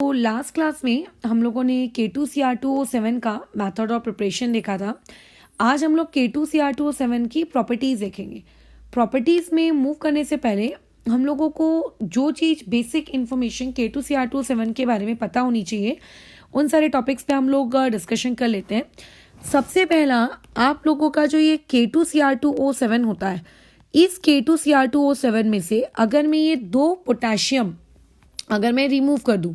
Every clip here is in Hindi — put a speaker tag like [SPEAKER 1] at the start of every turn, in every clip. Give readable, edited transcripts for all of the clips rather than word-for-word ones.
[SPEAKER 1] तो लास्ट क्लास में हम लोगों ने K2Cr2O7 का मेथड ऑफ प्रिपरेशन देखा था। आज हम लोग K2Cr2O7 की प्रॉपर्टीज़ देखेंगे। प्रॉपर्टीज़ में मूव करने से पहले हम लोगों को जो चीज़ बेसिक इन्फॉर्मेशन K2Cr2O7 के बारे में पता होनी चाहिए, उन सारे टॉपिक्स पे हम लोग डिस्कशन कर लेते हैं। सबसे पहला आप लोगों का जो ये K2Cr2O7 होता है, इस K2Cr2O7 में से अगर मैं ये दो पोटेशियम अगर मैं रिमूव कर दूं,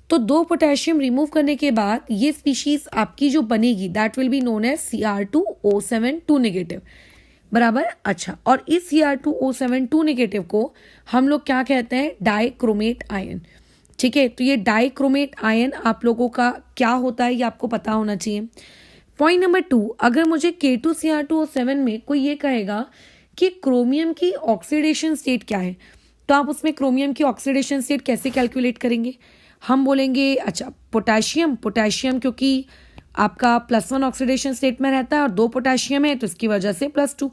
[SPEAKER 1] तो दो पोटेशियम रिमूव करने के बाद ये स्पीशीज आपकी जो बनेगी that will be known as Cr2O7 2 negative. बराबर। अच्छा, और इस Cr2O7 2 नेगेटिव को हम लोग क्या कहते हैं? Dichromate ion. ठीक है, तो ये डाइक्रोमेट आयन आप लोगों का क्या होता है ये आपको पता होना चाहिए। पॉइंट नंबर 2, अगर मुझे K2Cr2O7 में कोई ये कहेगा कि क्रोमियम की ऑक्सीडेशन स्टेट क्या है, तो आप उसमें क्रोमियम की ऑक्सीडेशन स्टेट कैसे कैलकुलेट करेंगे? हम बोलेंगे अच्छा पोटेशियम क्योंकि आपका +1 ऑक्सीडेशन स्टेट में रहता है और 2 पोटेशियम है तो इसकी वजह से +2।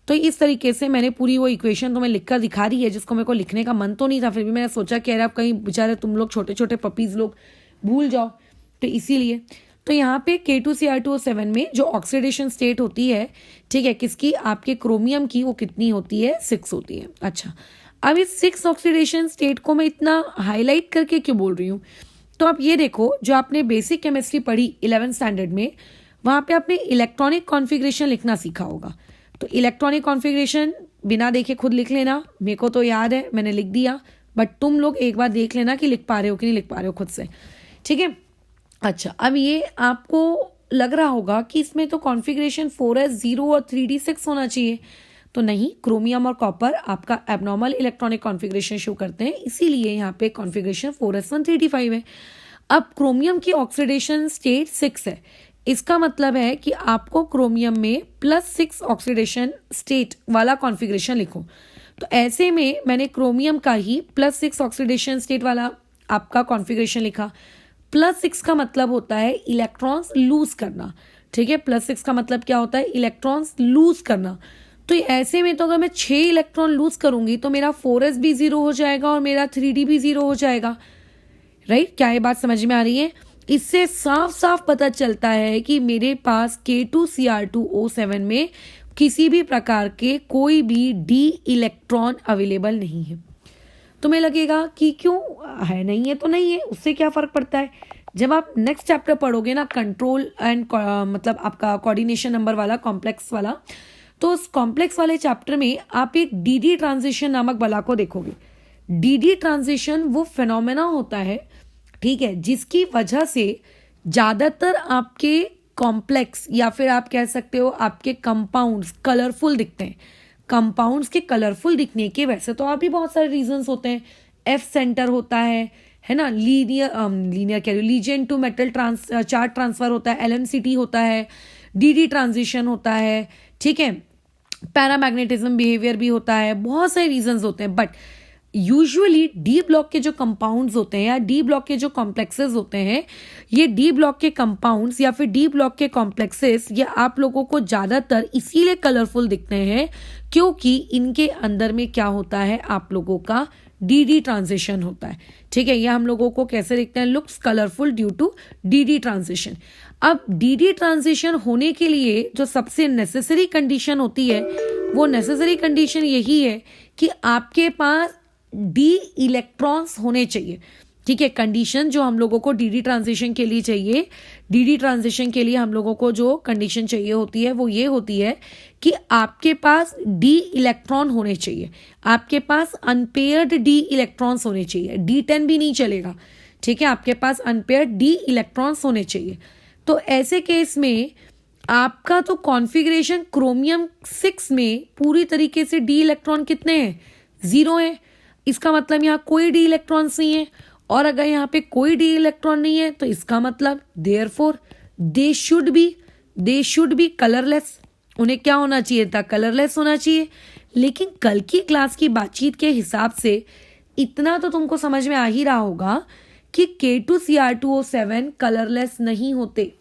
[SPEAKER 1] तो इस तरीके से मैंने पूरी वो इक्वेशन तुम्हें लिखकर दिखा दी है, जिसको मेरे को लिखने का मन तो नहीं था, फिर भी मैंने सोचा कि यार आप कहीं बेचारे तुम लोग छोटे छोटे पपीज़ लोग भूल जाओ, तो इसीलिए। तो यहाँ पे K2Cr2O7 में जो ऑक्सीडेशन स्टेट होती है, ठीक है, किसकी? आपके क्रोमियम की, वो कितनी होती है? 6 होती है। अच्छा, अब इस 6 ऑक्सीडेशन स्टेट को मैं इतना हाईलाइट करके क्यों बोल रही हूँ? तो आप ये देखो, जो आपने बेसिक केमिस्ट्री पढ़ी 11th स्टैंडर्ड में, वहाँ पे आपने इलेक्ट्रॉनिक कॉन्फ़िगरेशन लिखना सीखा होगा। तो इलेक्ट्रॉनिक कॉन्फ़िगरेशन बिना देखे खुद लिख लेना, मेरे को तो याद है मैंने लिख दिया, बट तुम लोग एक बार देख लेना कि लिख पा रहे हो कि नहीं लिख पा रहे हो खुद से। ठीक है, अच्छा, अब ये आपको लग रहा होगा कि इसमें तो कॉन्फ़िगरेशन 4s0 और 3d6 होना चाहिए, तो नहीं, क्रोमियम और कॉपर आपका एबनॉर्मल इलेक्ट्रॉनिक कॉन्फ़िगरेशन शो करते हैं, इसीलिए यहाँ पे कॉन्फ़िगरेशन 4s1 3d5 है। अब क्रोमियम की ऑक्सीडेशन स्टेट 6 है, इसका मतलब है कि आपको क्रोमियम में +6 ऑक्सीडेशन स्टेट वाला कॉन्फ़िगरेशन लिखो। तो ऐसे में मैंने क्रोमियम का ही +6 ऑक्सीडेशन स्टेट वाला आपका कॉन्फ़िगरेशन लिखा। +6 का मतलब होता है इलेक्ट्रॉन्स लूज करना। ठीक है, +6 का मतलब क्या होता है? इलेक्ट्रॉन्स लूज करना। तो ऐसे में तो अगर मैं 6 इलेक्ट्रॉन लूज करूंगी तो मेरा 4s भी 0 हो जाएगा और मेरा 3d भी 0 हो जाएगा। राइट, क्या ये बात समझ में आ रही है? इससे साफ साफ पता चलता है कि मेरे पास K2Cr2O7 में किसी भी प्रकार के कोई भी d इलेक्ट्रॉन अवेलेबल नहीं है। तुम्हें लगेगा कि क्यों है, नहीं है तो नहीं है, उससे क्या फर्क पड़ता है? जब आप नेक्स्ट चैप्टर पढ़ोगे ना, कंट्रोल एंड मतलब आपका कोऑर्डिनेशन नंबर वाला, कॉम्प्लेक्स वाला, तो उस कॉम्प्लेक्स वाले चैप्टर में आप एक डी ट्रांजिशन नामक बला को देखोगे। डी ट्रांजिशन वो फिनोमेना होता है, ठीक है, जिसकी वजह से ज़्यादातर आपके कॉम्प्लेक्स या फिर आप कह सकते हो आपके कंपाउंड्स कलरफुल दिखते हैं। कंपाउंड्स के कलरफुल दिखने के वैसे तो और भी बहुत सारे रीजंस होते हैं। एफ सेंटर होता है ना, लीनियर कह रही हूँ, ligand to metal charge transfer होता है, LMCT होता है, डी ट्रांजिशन होता है, ठीक है, पैरामैग्नेटिज्म बिहेवियर भी होता है, बहुत सारे रीजंस होते हैं। बट यूजुअली डी ब्लॉक के जो कंपाउंड्स होते हैं या डी ब्लॉक के जो कॉम्प्लेक्सेस होते हैं, ये डी ब्लॉक के कंपाउंड्स या फिर डी ब्लॉक के कॉम्प्लेक्सेस ये आप लोगों को ज़्यादातर इसीलिए कलरफुल दिखते हैं क्योंकि इनके अंदर में क्या होता है, आप लोगों का डी ट्रांजिशन होता है। ठीक है, ये हम लोगों को कैसे दिखते हैं? Looks colourful due to D transition. अब डी ट्रांजिशन होने के लिए जो सबसे नेसेसरी कंडीशन होती है, वो नेसेसरी कंडीशन यही है कि आपके पास डी इलेक्ट्रॉन्स होने चाहिए। ठीक है, कंडीशन जो हम लोगों को डी ट्रांजिशन के लिए चाहिए, डी ट्रांजिशन के लिए हम लोगों को जो कंडीशन चाहिए होती है वो ये होती है कि आपके पास डी इलेक्ट्रॉन होने चाहिए, आपके पास अनपेयर्ड डी इलेक्ट्रॉन्स होने चाहिए, D10 भी नहीं चलेगा। ठीक है, आपके पास अनपेयर्ड डी इलेक्ट्रॉन्स होने चाहिए। तो ऐसे केस में आपका तो कॉन्फ़िगरेशन क्रोमियम 6 में पूरी तरीके से डी इलेक्ट्रॉन कितने हैं? 0 है। इसका मतलब यहाँ कोई डी इलेक्ट्रॉन्स नहीं है, और अगर यहाँ पे कोई डी इलेक्ट्रॉन नहीं है तो इसका मतलब therefore they should be colourless. उन्हें क्या होना चाहिए था? कलरलेस होना चाहिए। लेकिन कल की क्लास की बातचीत के हिसाब से इतना तो तुमको समझ में आ ही रहा होगा कि K2Cr2O7 कलरलेस नहीं होते।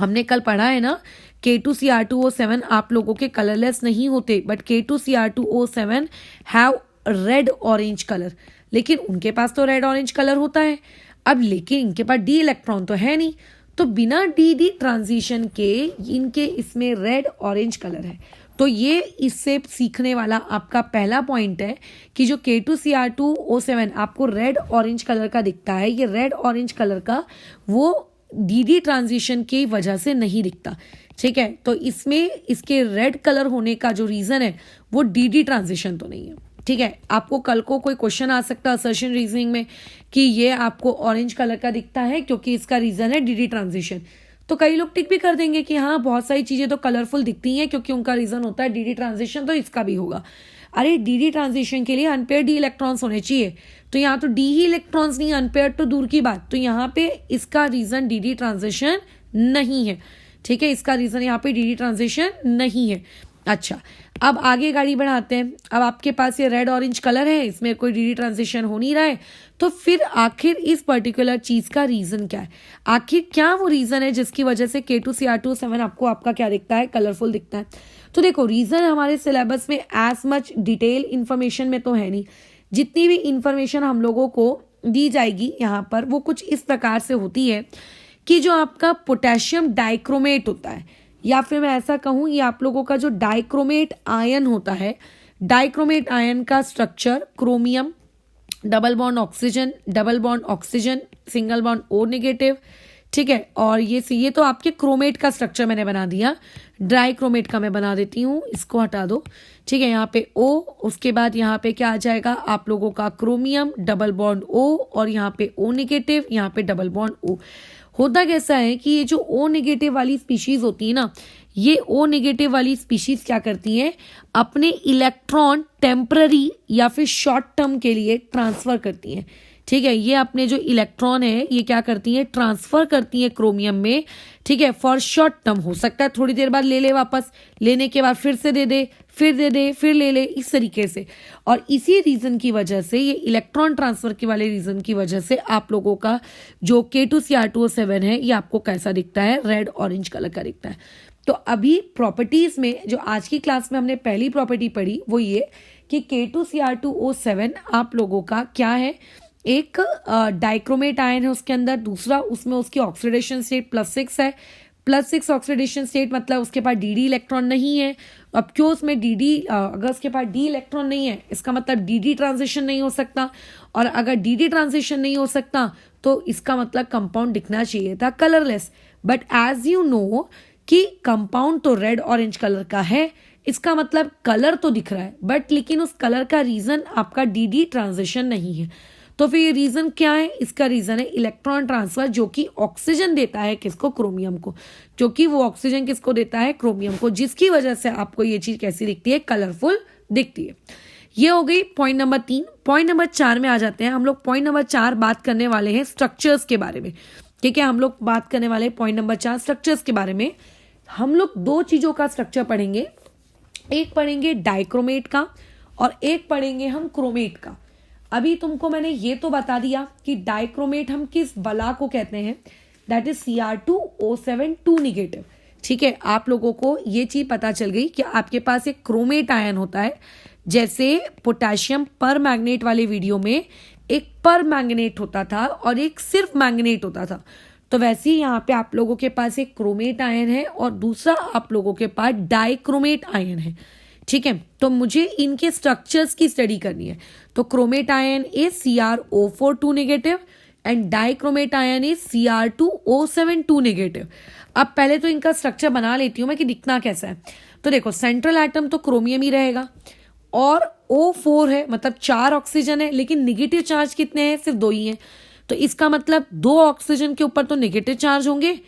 [SPEAKER 1] हमने कल पढ़ा है ना, K2Cr2O7 आप लोगों के कलरलेस नहीं होते, but K2Cr2O7 have read orange colour, लेकिन उनके पास तो रेड ऑरेंज कलर होता है। अब लेकिन इनके पास डी इलेक्ट्रॉन तो है नहीं, तो बिना डी डी ट्रांजिशन के इनके इसमें रेड ऑरेंज कलर है। तो ये इससे सीखने वाला आपका पहला पॉइंट है कि जो K2Cr2O7 आपको रेड ऑरेंज कलर का दिखता है, ये रेड ऑरेंज कलर का वो डी डी ट्रांजिशन की वजह से नहीं दिखता। ठीक है, तो इसमें इसके रेड कलर होने का जो रीजन है वो डी डी ट्रांजिशन तो नहीं है। ठीक है, आपको कल को कोई क्वेश्चन आ सकता है असर्शन रीजनिंग में कि ये आपको ऑरेंज कलर का दिखता है क्योंकि इसका रीजन है डीडी ट्रांजिशन, तो कई लोग टिक भी कर देंगे कि हाँ बहुत सारी चीजें तो कलरफुल दिखती हैं क्योंकि उनका रीजन होता है डीडी ट्रांजिशन, तो इसका भी होगा। अरे डीडी ट्रांजिशन के लिए अनपेयर डी इलेक्ट्रॉन्स होने चाहिए, तो यहाँ तो डी ही इलेक्ट्रॉन्स नहीं, अनपेयर तो दूर की बात, तो यहाँ पे इसका रीजन डीडी ट्रांजिशन नहीं है। ठीक है, इसका रीजन यहाँ पे डीडी ट्रांजिशन नहीं है। अच्छा, अब आगे गाड़ी बढ़ाते हैं। अब आपके पास ये रेड ऑरेंज कलर है, इसमें कोई डीडी ट्रांजिशन हो नहीं रहा है, तो फिर आखिर इस पर्टिकुलर चीज का रीजन क्या है? आखिर क्या वो रीजन है जिसकी वजह से K2Cr2O7 आपको आपका क्या दिखता है, कलरफुल दिखता है? तो देखो, रीजन हमारे सिलेबस में एज मच डिटेल इंफॉर्मेशन में तो है नहीं, जितनी भी इंफॉर्मेशन हम लोगों को दी जाएगी यहाँ पर वो कुछ इस प्रकार से होती है कि जो आपका पोटेशियम डाइक्रोमेट होता है, या फिर मैं ऐसा कहूँ ये आप लोगों का जो डाइक्रोमेट आयन होता है, डाइक्रोमेट आयन का structure chromium, double bond oxygen, double bond oxygen, single bond O negative. ठीक है, और ये तो आपके क्रोमेट का स्ट्रक्चर मैंने बना दिया, डाइक्रोमेट का मैं बना देती हूँ, इसको हटा दो। ठीक है, यहाँ पे O, उसके बाद यहाँ पे क्या आ जाएगा आप लोगों का क्रोमियम, डबल बॉन्ड O, और यहाँ पे O नेगेटिव, यहाँ पे डबल बॉन्ड O। होता कैसा है कि ये जो O नेगेटिव वाली स्पीशीज होती है ना, ये O नेगेटिव वाली स्पीशीज क्या करती हैं, अपने इलेक्ट्रॉन टेम्पररी या फिर शॉर्ट टर्म के लिए ट्रांसफर करती हैं। ठीक है, ये अपने जो इलेक्ट्रॉन है ये क्या करती हैं, ट्रांसफर करती हैं क्रोमियम में। ठीक है, फॉर शॉर्ट टर्म, हो सकता है थोड़ी देर बाद ले ले वापस, लेने के बाद फिर से दे दे, फिर दे दे, फिर ले ले, इस तरीके से। और इसी रीजन की वजह से, ये इलेक्ट्रॉन ट्रांसफर के वाले रीजन की वजह से आप लोगों का जो K2Cr2O7 है ये आपको कैसा दिखता है, रेड ऑरेंज कलर का दिखता है। तो अभी प्रॉपर्टीज में जो आज की क्लास में हमने पहली प्रॉपर्टी पढ़ी वो ये कि K2Cr2O7 आप लोगों का क्या है, एक डाइक्रोमेट आयन है उसके अंदर, दूसरा उसमें उसकी ऑक्सीडेशन स्टेट +6 है, +6 ऑक्सीडेशन स्टेट मतलब उसके पास डी इलेक्ट्रॉन नहीं है। अब क्यों उसमें अगर उसके पास डी इलेक्ट्रॉन नहीं है इसका मतलब डी ट्रांजिशन नहीं हो सकता, और अगर डी ट्रांजिशन नहीं हो सकता तो इसका मतलब कंपाउंड दिखना चाहिए था colourless. But as you know कि कंपाउंड तो रेड ऑरेंज कलर का है, इसका मतलब कलर तो दिख रहा है, बट लेकिन उस कलर का रीजन आपका डी ट्रांजिशन नहीं है। तो फिर ये रीजन क्या है, इसका रीजन है इलेक्ट्रॉन ट्रांसफर, जो कि ऑक्सीजन देता है किसको, क्रोमियम को, जो कि वो ऑक्सीजन किसको देता है, क्रोमियम को, जिसकी वजह से आपको ये चीज कैसी दिखती है, कलरफुल दिखती है। ये हो गई पॉइंट नंबर 3। पॉइंट नंबर 4 में आ जाते हैं हम लोग। पॉइंट नंबर 4 बात करने वाले हैं स्ट्रक्चर्स के बारे में। ठीक है, हम लोग बात करने वाले पॉइंट नंबर 4 स्ट्रक्चर्स के बारे में। हम लोग दो चीजों का स्ट्रक्चर पढ़ेंगे, एक पढ़ेंगे डाइक्रोमेट का और एक पढ़ेंगे हम क्रोमेट का। अभी तुमको मैंने ये तो बता दिया कि डाइक्रोमेट हम किस बला को कहते हैं, दैट इज Cr2O7 2 नेगेटिव। ठीक है, आप लोगों को ये चीज पता चल गई कि आपके पास एक क्रोमेट आयन होता है, जैसे पोटेशियम पर मैग्नेट वाले वीडियो में एक पर मैग्नेट होता था और एक सिर्फ मैग्नेट होता था, तो वैसे ही यहाँ पे आप लोगों के पास एक क्रोमेट आयन है और दूसरा आप लोगों के पास डाइक्रोमेट आयन है। ठीक है, तो मुझे इनके स्ट्रक्चर्स की स्टडी करनी है। तो chromate ion is CrO4 2 negative and dichromate ion is Cr2O7 2 negative. अब पहले तो इनका स्ट्रक्चर बना लेती हूं मैं कि दिखना कैसा है। तो देखो, सेंट्रल एटम तो क्रोमियम ही रहेगा और O4 है, मतलब 4 ऑक्सीजन है, लेकिन निगेटिव चार्ज कितने हैं, सिर्फ 2 ही हैं। तो इसका मतलब 2 ऑक्सीजन के ऊपर तो नेगेटिव चार्ज होंगे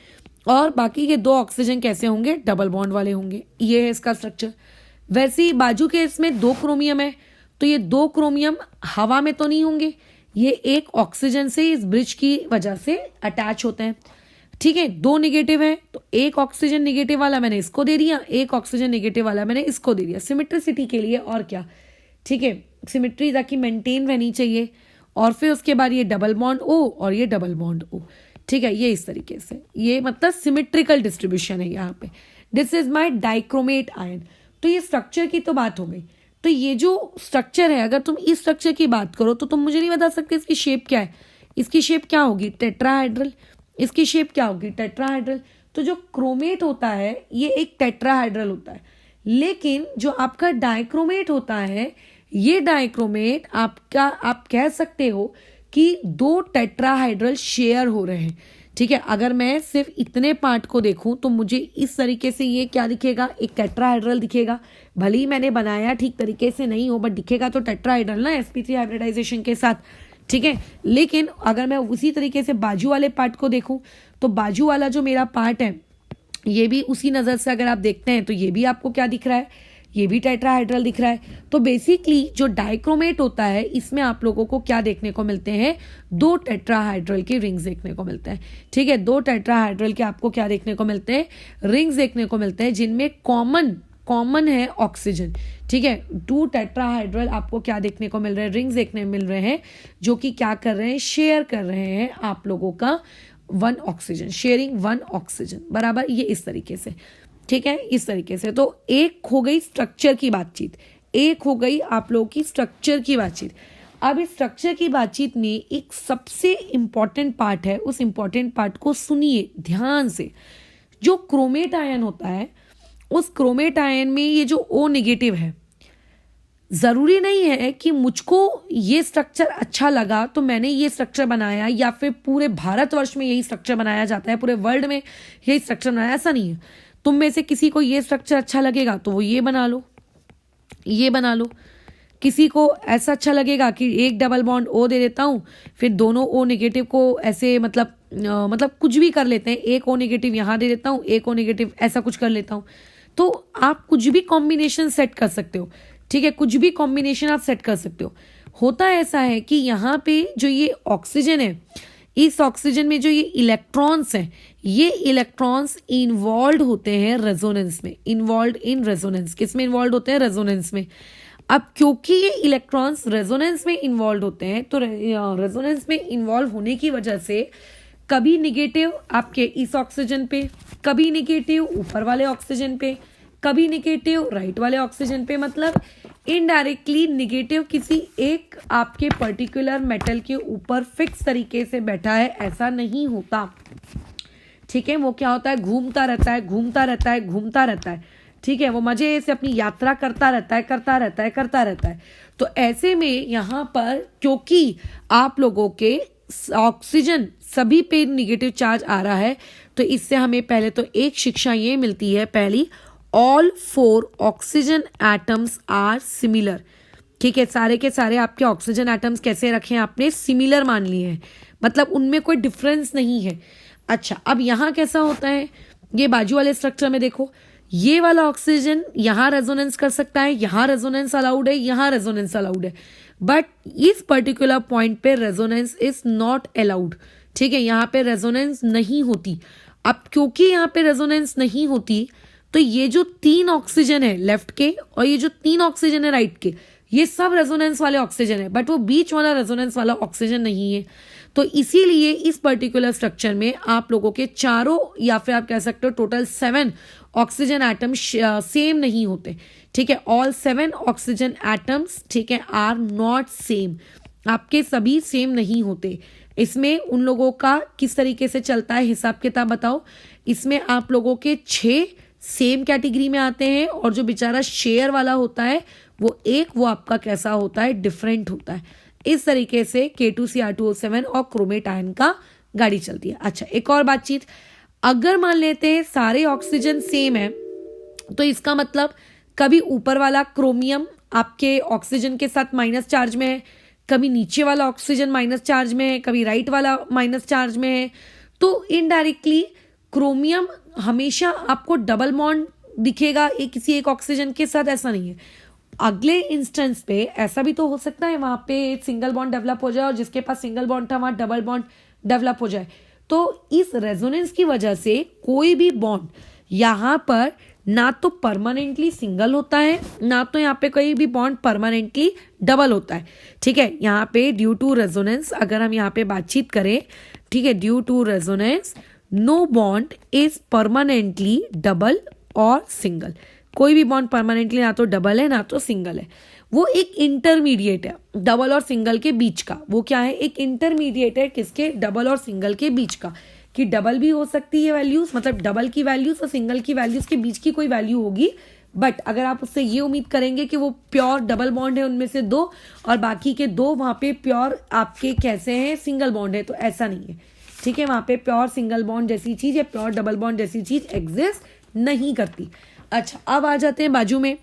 [SPEAKER 1] और बाकी के 2 ऑक्सीजन कैसे होंगे, डबल बॉन्ड वाले होंगे। ये है इसका स्ट्रक्चर। वैसे ही बाजू के इसमें 2 क्रोमियम है, तो ये 2 क्रोमियम हवा में तो नहीं होंगे, ये एक ऑक्सीजन से इस ब्रिज की वजह से अटैच होते हैं। ठीक है, 2 नेगेटिव है, तो एक ऑक्सीजन नेगेटिव वाला मैंने इसको दे दिया, एक ऑक्सीजन नेगेटिव वाला मैंने इसको दे दिया, सिमेट्रिसिटी के लिए और क्या। ठीक है, सिमेट्री ताकि मेंटेन रहनी चाहिए। और फिर उसके बाद ये डबल बॉन्ड O और ये डबल बॉन्ड O। ठीक है, ये इस तरीके से, ये मतलब सिमेट्रिकल डिस्ट्रीब्यूशन है यहाँ पे। This is my dichromate ion. तो ये स्ट्रक्चर की तो बात हो गई। तो ये जो स्ट्रक्चर है, अगर तुम इस स्ट्रक्चर की बात करो तो तुम मुझे नहीं बता सकते इसकी शेप क्या है। इसकी शेप क्या होगी, टेट्राहाइड्रल। इसकी शेप क्या होगी, टेट्राहाइड्रल। तो जो क्रोमेट होता है ये एक टेट्राहाइड्रल होता है, लेकिन जो आपका डाइक्रोमेट होता है ये डाइक्रोमेट आपका, आप कह सकते हो कि दो टेट्राहाइड्रल शेयर हो रहे हैं। ठीक है, अगर मैं सिर्फ इतने पार्ट को देखूं तो मुझे इस तरीके से ये क्या दिखेगा, एक टेट्राहाइड्रल दिखेगा। भले ही मैंने बनाया ठीक तरीके से नहीं हो, बट दिखेगा तो टेट्राहाइड्रल ना, sp3 हाइब्रिडाइजेशन के साथ। ठीक है, लेकिन अगर मैं उसी तरीके से बाजू वाले पार्ट को देखूं तो बाजू वाला जो मेरा पार्ट है ये भी उसी नज़र से अगर आप देखते हैं तो ये भी आपको क्या दिख रहा है, ये भी टेट्राहाइड्रल दिख रहा है। तो बेसिकली जो डाइक्रोमेट होता है इसमें आप लोगों को क्या देखने को मिलते हैं, दो टेट्राहाइड्रल के रिंग्स देखने को मिलते हैं। ठीक है, दो टेट्राहाइड्रल के आपको क्या देखने को मिलते हैं, रिंग्स देखने को मिलते हैं, जिनमें कॉमन है ऑक्सीजन। ठीक है, टू टेट्राहाइड्रल आपको क्या देखने को मिल रहे हैं, रिंग्स देखने मिल रहे हैं, जो कि क्या कर रहे हैं, शेयर कर रहे हैं आप लोगों का one oxygen, sharing one oxygen, बराबर। ये इस तरीके से, ठीक है, इस तरीके से। तो एक हो गई स्ट्रक्चर की बातचीत, एक हो गई आप लोगों की स्ट्रक्चर की बातचीत। अब इस स्ट्रक्चर की बातचीत में एक सबसे इंपॉर्टेंट पार्ट है, उस इंपॉर्टेंट पार्ट को सुनिए ध्यान से। जो क्रोमेट आयन होता है, उस क्रोमेट आयन में ये जो ओ नेगेटिव है, जरूरी नहीं है कि मुझको ये स्ट्रक्चर अच्छा लगा तो मैंने ये स्ट्रक्चर बनाया, या फिर पूरे भारतवर्ष में यही स्ट्रक्चर बनाया जाता है, पूरे वर्ल्ड में यही स्ट्रक्चर बनाया, ऐसा नहीं है। तुम में से किसी को ये स्ट्रक्चर अच्छा लगेगा तो वो ये बना लो, ये बना लो। किसी को ऐसा अच्छा लगेगा कि एक डबल बॉन्ड ओ दे देता हूँ, फिर दोनों ओ नेगेटिव को ऐसे मतलब कुछ भी कर लेते हैं, एक ओ नेगेटिव यहाँ दे देता हूँ, एक ओ नेगेटिव ऐसा कुछ कर लेता हूँ। तो आप कुछ भी कॉम्बिनेशन सेट कर सकते हो। ठीक है, कुछ भी कॉम्बिनेशन आप सेट कर सकते हो। होता ऐसा है कि यहाँ पे जो ये ऑक्सीजन है, इस ऑक्सीजन में जो ये इलेक्ट्रॉन्स हैं, ये इलेक्ट्रॉन्स इन्वॉल्व होते हैं रेजोनेंस में, इन्वॉल्व इन रेजोनेंस। किस में इन्वॉल्व होते हैं, रेजोनेंस में। अब क्योंकि ये इलेक्ट्रॉन्स रेजोनेंस में इन्वॉल्व होते हैं, तो रेजोनेंस में इन्वॉल्व होने की वजह से कभी निगेटिव आपके इस ऑक्सीजन पे, कभी निगेटिव ऊपर वाले ऑक्सीजन पे, कभी निगेटिव राइट वाले ऑक्सीजन पे। मतलब इनडायरेक्टली निगेटिव किसी एक आपके पर्टिकुलर मेटल के ऊपर फिक्स तरीके से बैठा है, ऐसा नहीं होता। ठीक है, वो क्या होता है, घूमता रहता है, घूमता रहता है, घूमता रहता है। ठीक है, वो मजे से अपनी यात्रा करता रहता है, करता रहता है, करता रहता है। तो ऐसे में यहाँ पर क्योंकि आप लोगों के ऑक्सीजन सभी पे निगेटिव चार्ज आ रहा है, तो इससे हमें पहले तो एक शिक्षा ये मिलती है, पहली, all 4 oxygen atoms are similar. ठीक है, सारे के सारे आपके ऑक्सीजन एटम्स कैसे रखे हैं आपने, सिमिलर मान लिए हैं, मतलब उनमें कोई डिफरेंस नहीं है। अच्छा, अब यहाँ कैसा होता है, ये बाजू वाले स्ट्रक्चर में देखो, ये वाला ऑक्सीजन यहाँ रेजोनेंस कर सकता है, यहाँ रेजोनेंस अलाउड है, यहाँ रेजोनेंस अलाउड है, बट इस पर्टिकुलर पॉइंट पे रेजोनेंस इज नॉट अलाउड। ठीक है, यहाँ पे रेजोनेंस नहीं होती। अब क्योंकि यहाँ पे रेजोनेंस नहीं होती, तो ये जो 3 ऑक्सीजन है लेफ्ट के और ये जो 3 ऑक्सीजन है राइट के, ये सब रेजोनेंस वाले ऑक्सीजन है, बट वो बीच वाला रेजोनेंस वाला ऑक्सीजन नहीं है। तो इसीलिए इस पर्टिकुलर स्ट्रक्चर में आप लोगों के चारों, या फिर आप कह सकते हो टोटल 7 ऑक्सीजन एटम सेम नहीं होते। ठीक है, ऑल 7 ऑक्सीजन एटम्स, ठीक है, आर नॉट सेम, आपके सभी सेम नहीं होते। इसमें उन लोगों का किस तरीके से चलता है हिसाब किताब बताओ। इसमें आप लोगों के 6 सेम कैटेगरी में आते हैं, और जो बेचारा शेयर वाला होता है वो आपका कैसा होता है, डिफरेंट होता है। इस तरीके से K2Cr2O7 और क्रोमेट आयन का गाड़ी चलती है। अच्छा, एक और बातचीत, अगर मान लेते हैं सारे ऑक्सीजन सेम है, तो इसका मतलब कभी ऊपर वाला क्रोमियम आपके ऑक्सीजन के साथ माइनस चार्ज में है, कभी नीचे वाला ऑक्सीजन माइनस चार्ज में है, कभी राइट वाला माइनस चार्ज में है। तो इनडायरेक्टली क्रोमियम हमेशा आपको डबल बॉन्ड दिखेगा किसी एक ऑक्सीजन के साथ, ऐसा नहीं है। अगले इंस्टेंस पे ऐसा भी तो हो सकता है वहां पे सिंगल बॉन्ड डेवलप हो जाए, और जिसके पास सिंगल बॉन्ड था वहां डबल बॉन्ड डेवलप हो जाए। तो इस रेजोनेंस की वजह से कोई भी बॉन्ड यहाँ पर ना तो परमानेंटली सिंगल होता है, ना तो यहाँ पे कोई भी बॉन्ड परमानेंटली डबल होता है। ठीक है, यहाँ पे ड्यू टू रेजोनेंस अगर हम यहाँ पे बातचीत करें, ठीक है, due to resonance no bond is permanently double और सिंगल। कोई भी बॉन्ड परमानेंटली ना तो डबल है ना तो सिंगल है। वो एक इंटरमीडिएट है डबल और सिंगल के बीच का। वो क्या है, एक इंटरमीडिएट है किसके, डबल और सिंगल के बीच का, कि डबल भी हो सकती है वैल्यूज, मतलब डबल की वैल्यूज और सिंगल की वैल्यूज के बीच की कोई वैल्यू होगी। बट अगर आप उससे ये उम्मीद करेंगे कि वो प्योर डबल बॉन्ड है उनमें से दो और बाकी के दो वहां पे प्योर आपके कैसे हैं, सिंगल बॉन्ड है, तो ऐसा नहीं है। ठीक है, वहां पे प्योर सिंगल बॉन्ड जैसी चीज या प्योर डबल बॉन्ड जैसी चीज एग्जिस्ट नहीं करती। अच्छा, अब आ जाते हैं बाजू में।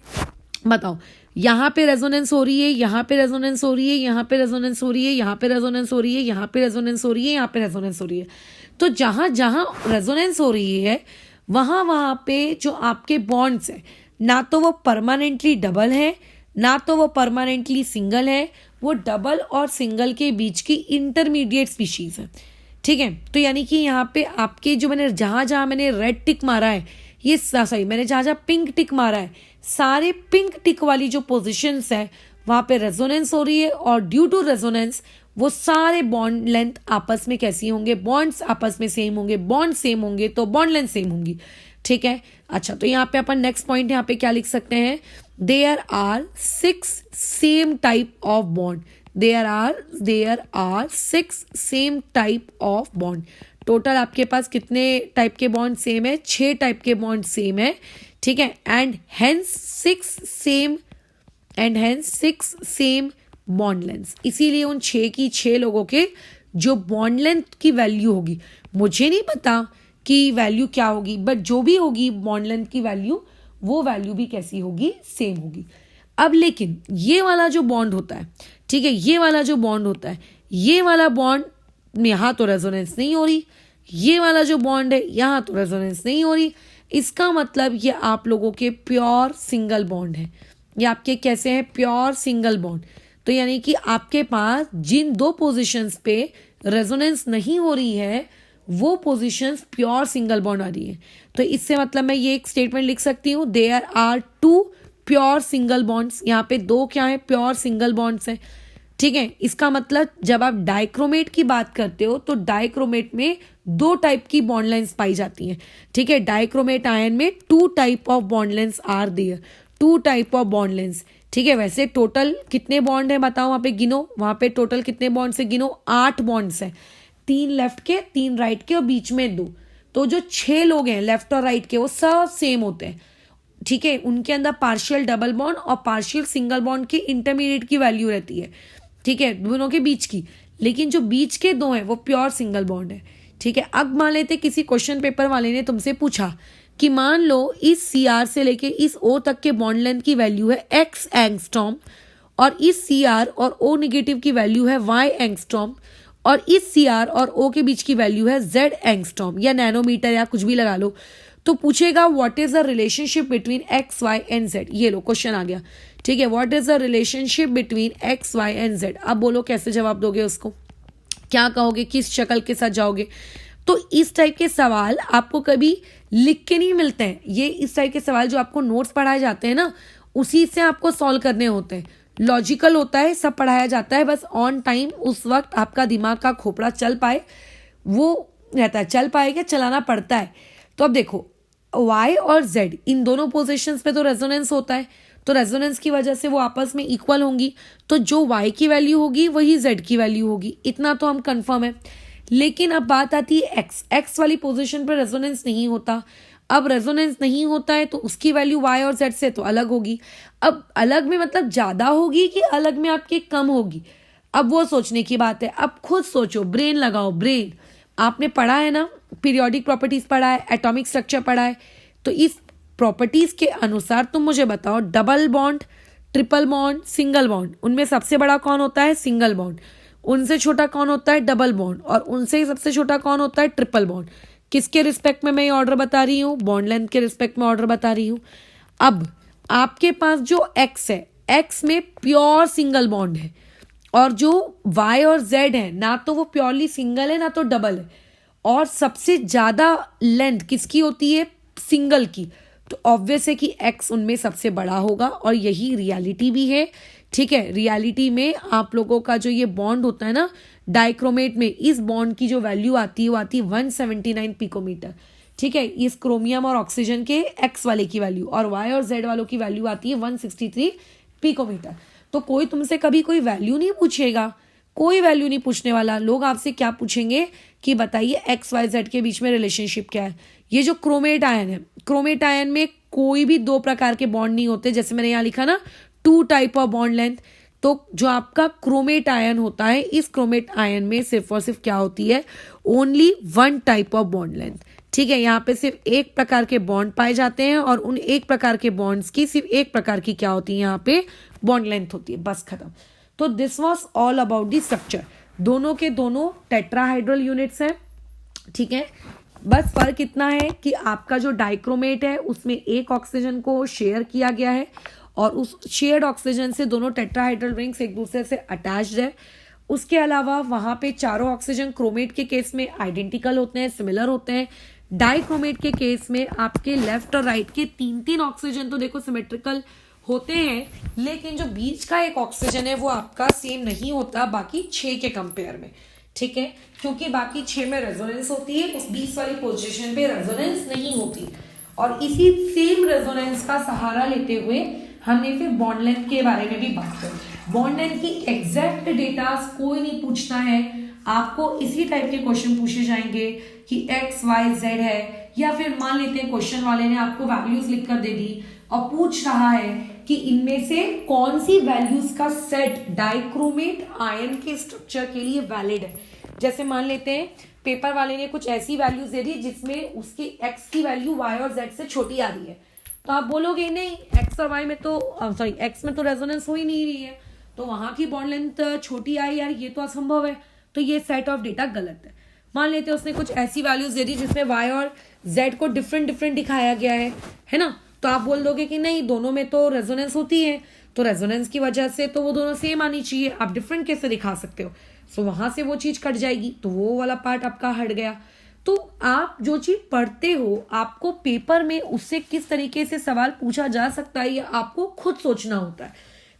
[SPEAKER 1] बताओ, यहाँ पे रेजोनेंस हो रही है, यहाँ पे रेजोनेंस हो रही है, यहाँ पे रेजोनेंस हो रही है, यहाँ पे रेजोनेंस हो रही है, यहाँ पे रेजोनेंस हो रही है, यहाँ पे रेजोनेंस हो रही है। तो जहां जहां रेजोनेंस हो रही है वहां पे जो आपके बॉन्ड्स है, ना तो वो परमानेंटली डबल है ना तो वो परमानेंटली सिंगल है, वो डबल और सिंगल के बीच की इंटरमीडिएट स्पीशीज है। ठीक है, तो यानी कि यहाँ पे आपके जो मैंने जहां जहां मैंने रेड टिक मारा है, ये सॉरी मैंने जहां जहां पिंक टिक मारा है, सारे पिंक टिक वाली जो पोजिशंस है वहां पे रेजोनेंस हो रही है और ड्यू टू रेजोनेंस वो सारे बॉन्ड लेंथ आपस में कैसी होंगे, बॉन्ड्स आपस में सेम होंगे, बॉन्ड सेम होंगे तो बॉन्ड लेंथ सेम होंगी। ठीक है, अच्छा तो यहाँ पे अपन नेक्स्ट पॉइंट यहाँ पे क्या लिख सकते हैं, there are 6 same type of bond, there are 6 same type of bond. Total आपके पास कितने टाइप के बॉन्ड सेम है, 6 टाइप के बॉन्ड सेम है। ठीक है, and hence 6 same bond length, इसीलिए उन 6 की 6 लोगों के जो बॉन्ड लेंथ की वैल्यू होगी, मुझे नहीं पता कि वैल्यू क्या होगी, बट जो भी होगी बॉन्ड लेंथ की वैल्यू, वो वैल्यू भी कैसी होगी, सेम होगी। अब लेकिन ये वाला जो बॉन्ड होता है, ठीक है, ये वाला जो बॉन्ड होता है, ये वाला बॉन्ड यहाँ तो रेजोनेंस नहीं हो रही, ये वाला जो बॉन्ड है यहाँ तो रेजोनेंस नहीं हो रही। इसका मतलब ये आप लोगों के प्योर सिंगल बॉन्ड है, ये आपके कैसे हैं, प्योर सिंगल बॉन्ड। तो यानी कि आपके पास जिन दो पोजीशंस पे रेजोनेंस नहीं हो रही है वो पोजीशंस प्योर सिंगल बॉन्ड आ रही है। तो इससे मतलब मैं ये एक स्टेटमेंट लिख सकती हूँ, there are 2 pure single bonds. यहाँ पे 2 क्या है, प्योर सिंगल बॉन्ड्स है। ठीक है, इसका मतलब जब आप डाइक्रोमेट की बात करते हो तो डाइक्रोमेट में 2 टाइप की बॉन्ड लेंथ पाई जाती हैं। ठीक है, डाइक्रोमेट आयन में 2 type of bond length are there, 2 type of bond length. ठीक है, वैसे टोटल कितने बॉन्ड है बताओ, वहां पे गिनो, वहां पे टोटल कितने बॉन्ड से गिनो, 8 बॉन्ड्स है, 3 लेफ्ट के 3 राइट के और बीच में 2। तो जो 6 लोग हैं लेफ्ट और राइट के वो सब सेम होते हैं। ठीक है, उनके अंदर पार्शियल डबल बॉन्ड और पार्शियल सिंगल बॉन्ड की इंटरमीडिएट की वैल्यू रहती है। ठीक है, दोनों के बीच की, लेकिन जो बीच के 2 हैं वो प्योर सिंगल बॉन्ड है। ठीक है, अब मान लेते किसी क्वेश्चन पेपर वाले ने तुमसे पूछा कि मान लो इस CR से लेके इस O तक के बॉन्ड लेंथ की वैल्यू है X एंगस्ट्रॉम और इस CR और O नेगेटिव की वैल्यू है Y एंगस्ट्रॉम और इस CR और O के बीच की वैल्यू है Z एंगस्ट्रॉम या नैनोमीटर या कुछ भी लगा लो। तो पूछेगा what is the relationship between X, Y and Z। ये लो क्वेश्चन आ गया। ठीक है, what is the relationship between X, Y and Z। अब बोलो कैसे जवाब दोगे उसको, क्या कहोगे, किस शक्ल के साथ जाओगे। तो इस टाइप के सवाल आपको कभी लिख के नहीं मिलते हैं, ये इस टाइप के सवाल जो आपको नोट्स पढ़ाए जाते हैं ना उसी से आपको सॉल्व करने होते हैं। लॉजिकल होता है, सब पढ़ाया जाता है, बस ऑन टाइम उस वक्त आपका दिमाग का खोपड़ा चल पाए वो रहता है, चल पाएगा, चलाना पड़ता है। तो अब देखो Y और Z इन दोनों पोजीशंस पे तो रेजोनेंस होता है, तो रेजोनेंस की वजह से वो आपस में इक्वल होंगी, तो जो Y की वैल्यू होगी वही Z की वैल्यू होगी, इतना तो हम कंफर्म है। लेकिन अब बात आती है X वाली पोजीशन पर रेजोनेंस नहीं होता। अब रेजोनेंस नहीं होता है तो उसकी वैल्यू Y और Z से तो अलग होगी। अब अलग में मतलब ज्यादा होगी कि अलग में आपके कम होगी, अब वो सोचने की बात है। अब खुद सोचो, ब्रेन लगाओ, ब्रेन आपने पढ़ा है ना, पीरियोडिक प्रॉपर्टीज पढ़ा है, एटॉमिक स्ट्रक्चर पढ़ा है, तो इस प्रॉपर्टीज के अनुसार तुम मुझे बताओ double bond, triple bond, single bond, उनमें सबसे बड़ा कौन होता है, सिंगल बॉन्ड, उनसे छोटा कौन होता है, डबल बॉन्ड, और उनसे सबसे छोटा कौन होता है, ट्रिपल बॉन्ड। किसके रिस्पेक्ट में मैं ये ऑर्डर बता रही हूँ, बॉन्ड लेंथ के रिस्पेक्ट में ऑर्डर बता रही हूँ। अब आपके पास जो X है, X में प्योर सिंगल बॉन्ड है और जो Y और Z है ना तो वो प्योरली सिंगल है ना तो डबल है, और सबसे ज्यादा लेंथ किसकी होती है, सिंगल की। तो ऑब्वियस है कि X उनमें सबसे बड़ा होगा और यही रियलिटी भी है। ठीक है, रियलिटी में आप लोगों का जो ये बॉन्ड होता है ना डाइक्रोमेट में, इस बॉन्ड की जो वैल्यू आती है वो आती है 179 पिकोमीटर। ठीक है, इस क्रोमियम और ऑक्सीजन के X वाले की वैल्यू, और Y और Z वालों की वैल्यू आती है 163 पिकोमीटर। तो कोई तुमसे कभी कोई वैल्यू नहीं पूछेगा, कोई वैल्यू नहीं पूछने वाला। लोग आपसे क्या पूछेंगे कि बताइए XYZ के बीच में रिलेशनशिप क्या है। ये जो क्रोमेट आयन है, क्रोमेट आयन में कोई भी दो प्रकार के बॉन्ड नहीं होते, जैसे मैंने यहाँ लिखा ना 2 टाइप ऑफ बॉन्ड लेंथ। तो जो आपका क्रोमेट आयन होता है, इस क्रोमेट आयन में सिर्फ और सिर्फ क्या होती है, only 1 type of bond length. ठीक है, यहाँ पे सिर्फ एक प्रकार के बॉन्ड पाए जाते हैं और उन एक प्रकार के बॉन्ड्स की सिर्फ एक प्रकार की क्या होती है, यहाँ पे बॉन्ड लेंथ होती है, बस खत्म। तो this was all about the structure. दोनों के दोनों टेट्राहाइड्रल यूनिट्स हैं। ठीक है, बस फर्क इतना है कि आपका जो डाइक्रोमेट है उसमें एक ऑक्सीजन को शेयर किया गया है और उस शेयर्ड ऑक्सीजन से दोनों टेट्राहाइड्रल रिंग्स एक दूसरे से अटैच्ड है। उसके अलावा वहां पे चारों ऑक्सीजन क्रोमेट के केस में आइडेंटिकल होते हैं, सिमिलर होते हैं। डाइक्रोमेट के केस में आपके लेफ्ट और राइट के 3-3 ऑक्सीजन तो देखो सिमेट्रिकल होते हैं, लेकिन जो बीच का एक ऑक्सीजन है वो आपका सेम नहीं होता बाकी 6 के कंपेयर में। ठीक है, क्योंकि बाकी 6 में रेजोनेंस होती है, उस 20 वाली पोजीशन पे रेजोनेंस नहीं होती। और इसी सेम रेजोनेंस का सहारा लेते हुए हमने फिर बॉन्ड लेंथ के बारे में भी बात करी। बॉन्ड लेंथ की एग्जैक्ट डेटा कोई नहीं पूछता है, आपको इसी टाइप के क्वेश्चन पूछे जाएंगे कि XYZ है, या फिर मान लेते हैं क्वेश्चन वाले ने आपको वैल्यूज लिखकर दे दी और पूछ रहा है कि इनमें से कौन सी वैल्यूज का सेट डाइक्रोमेट आयन के स्ट्रक्चर के लिए वैलिड है। जैसे मान लेते हैं पेपर वाले ने कुछ ऐसी वैल्यूज दे दी जिसमें उसकी x की वैल्यू y और z से छोटी आ रही है, तो आप बोलोगे नहीं x और y में तो x में तो रेजोनेंस हो ही नहीं रही है, तो वहां की बॉन्ड लेंथ छोटी आई यार, ये तो असंभव है, तो ये सेट ऑफ डेटा गलत है। मान लेते हैं उसने कुछ ऐसी वैल्यूज दे दी जिसमें y और z को डिफरेंट डिफरेंट दिखाया गया है ना, तो आप बोल दोगे कि नहीं दोनों में तो रेजोनेंस होती है, तो रेजोनेंस की वजह से तो वो दोनों सेम आनी चाहिए, आप डिफरेंट कैसे दिखा सकते हो। सो वहां से वो चीज कट जाएगी, तो वो वाला पार्ट आपका हट गया। तो आप जो चीज पढ़ते हो, आपको पेपर में उससे किस तरीके से सवाल पूछा जा सकता है, ये आपको खुद सोचना होता है।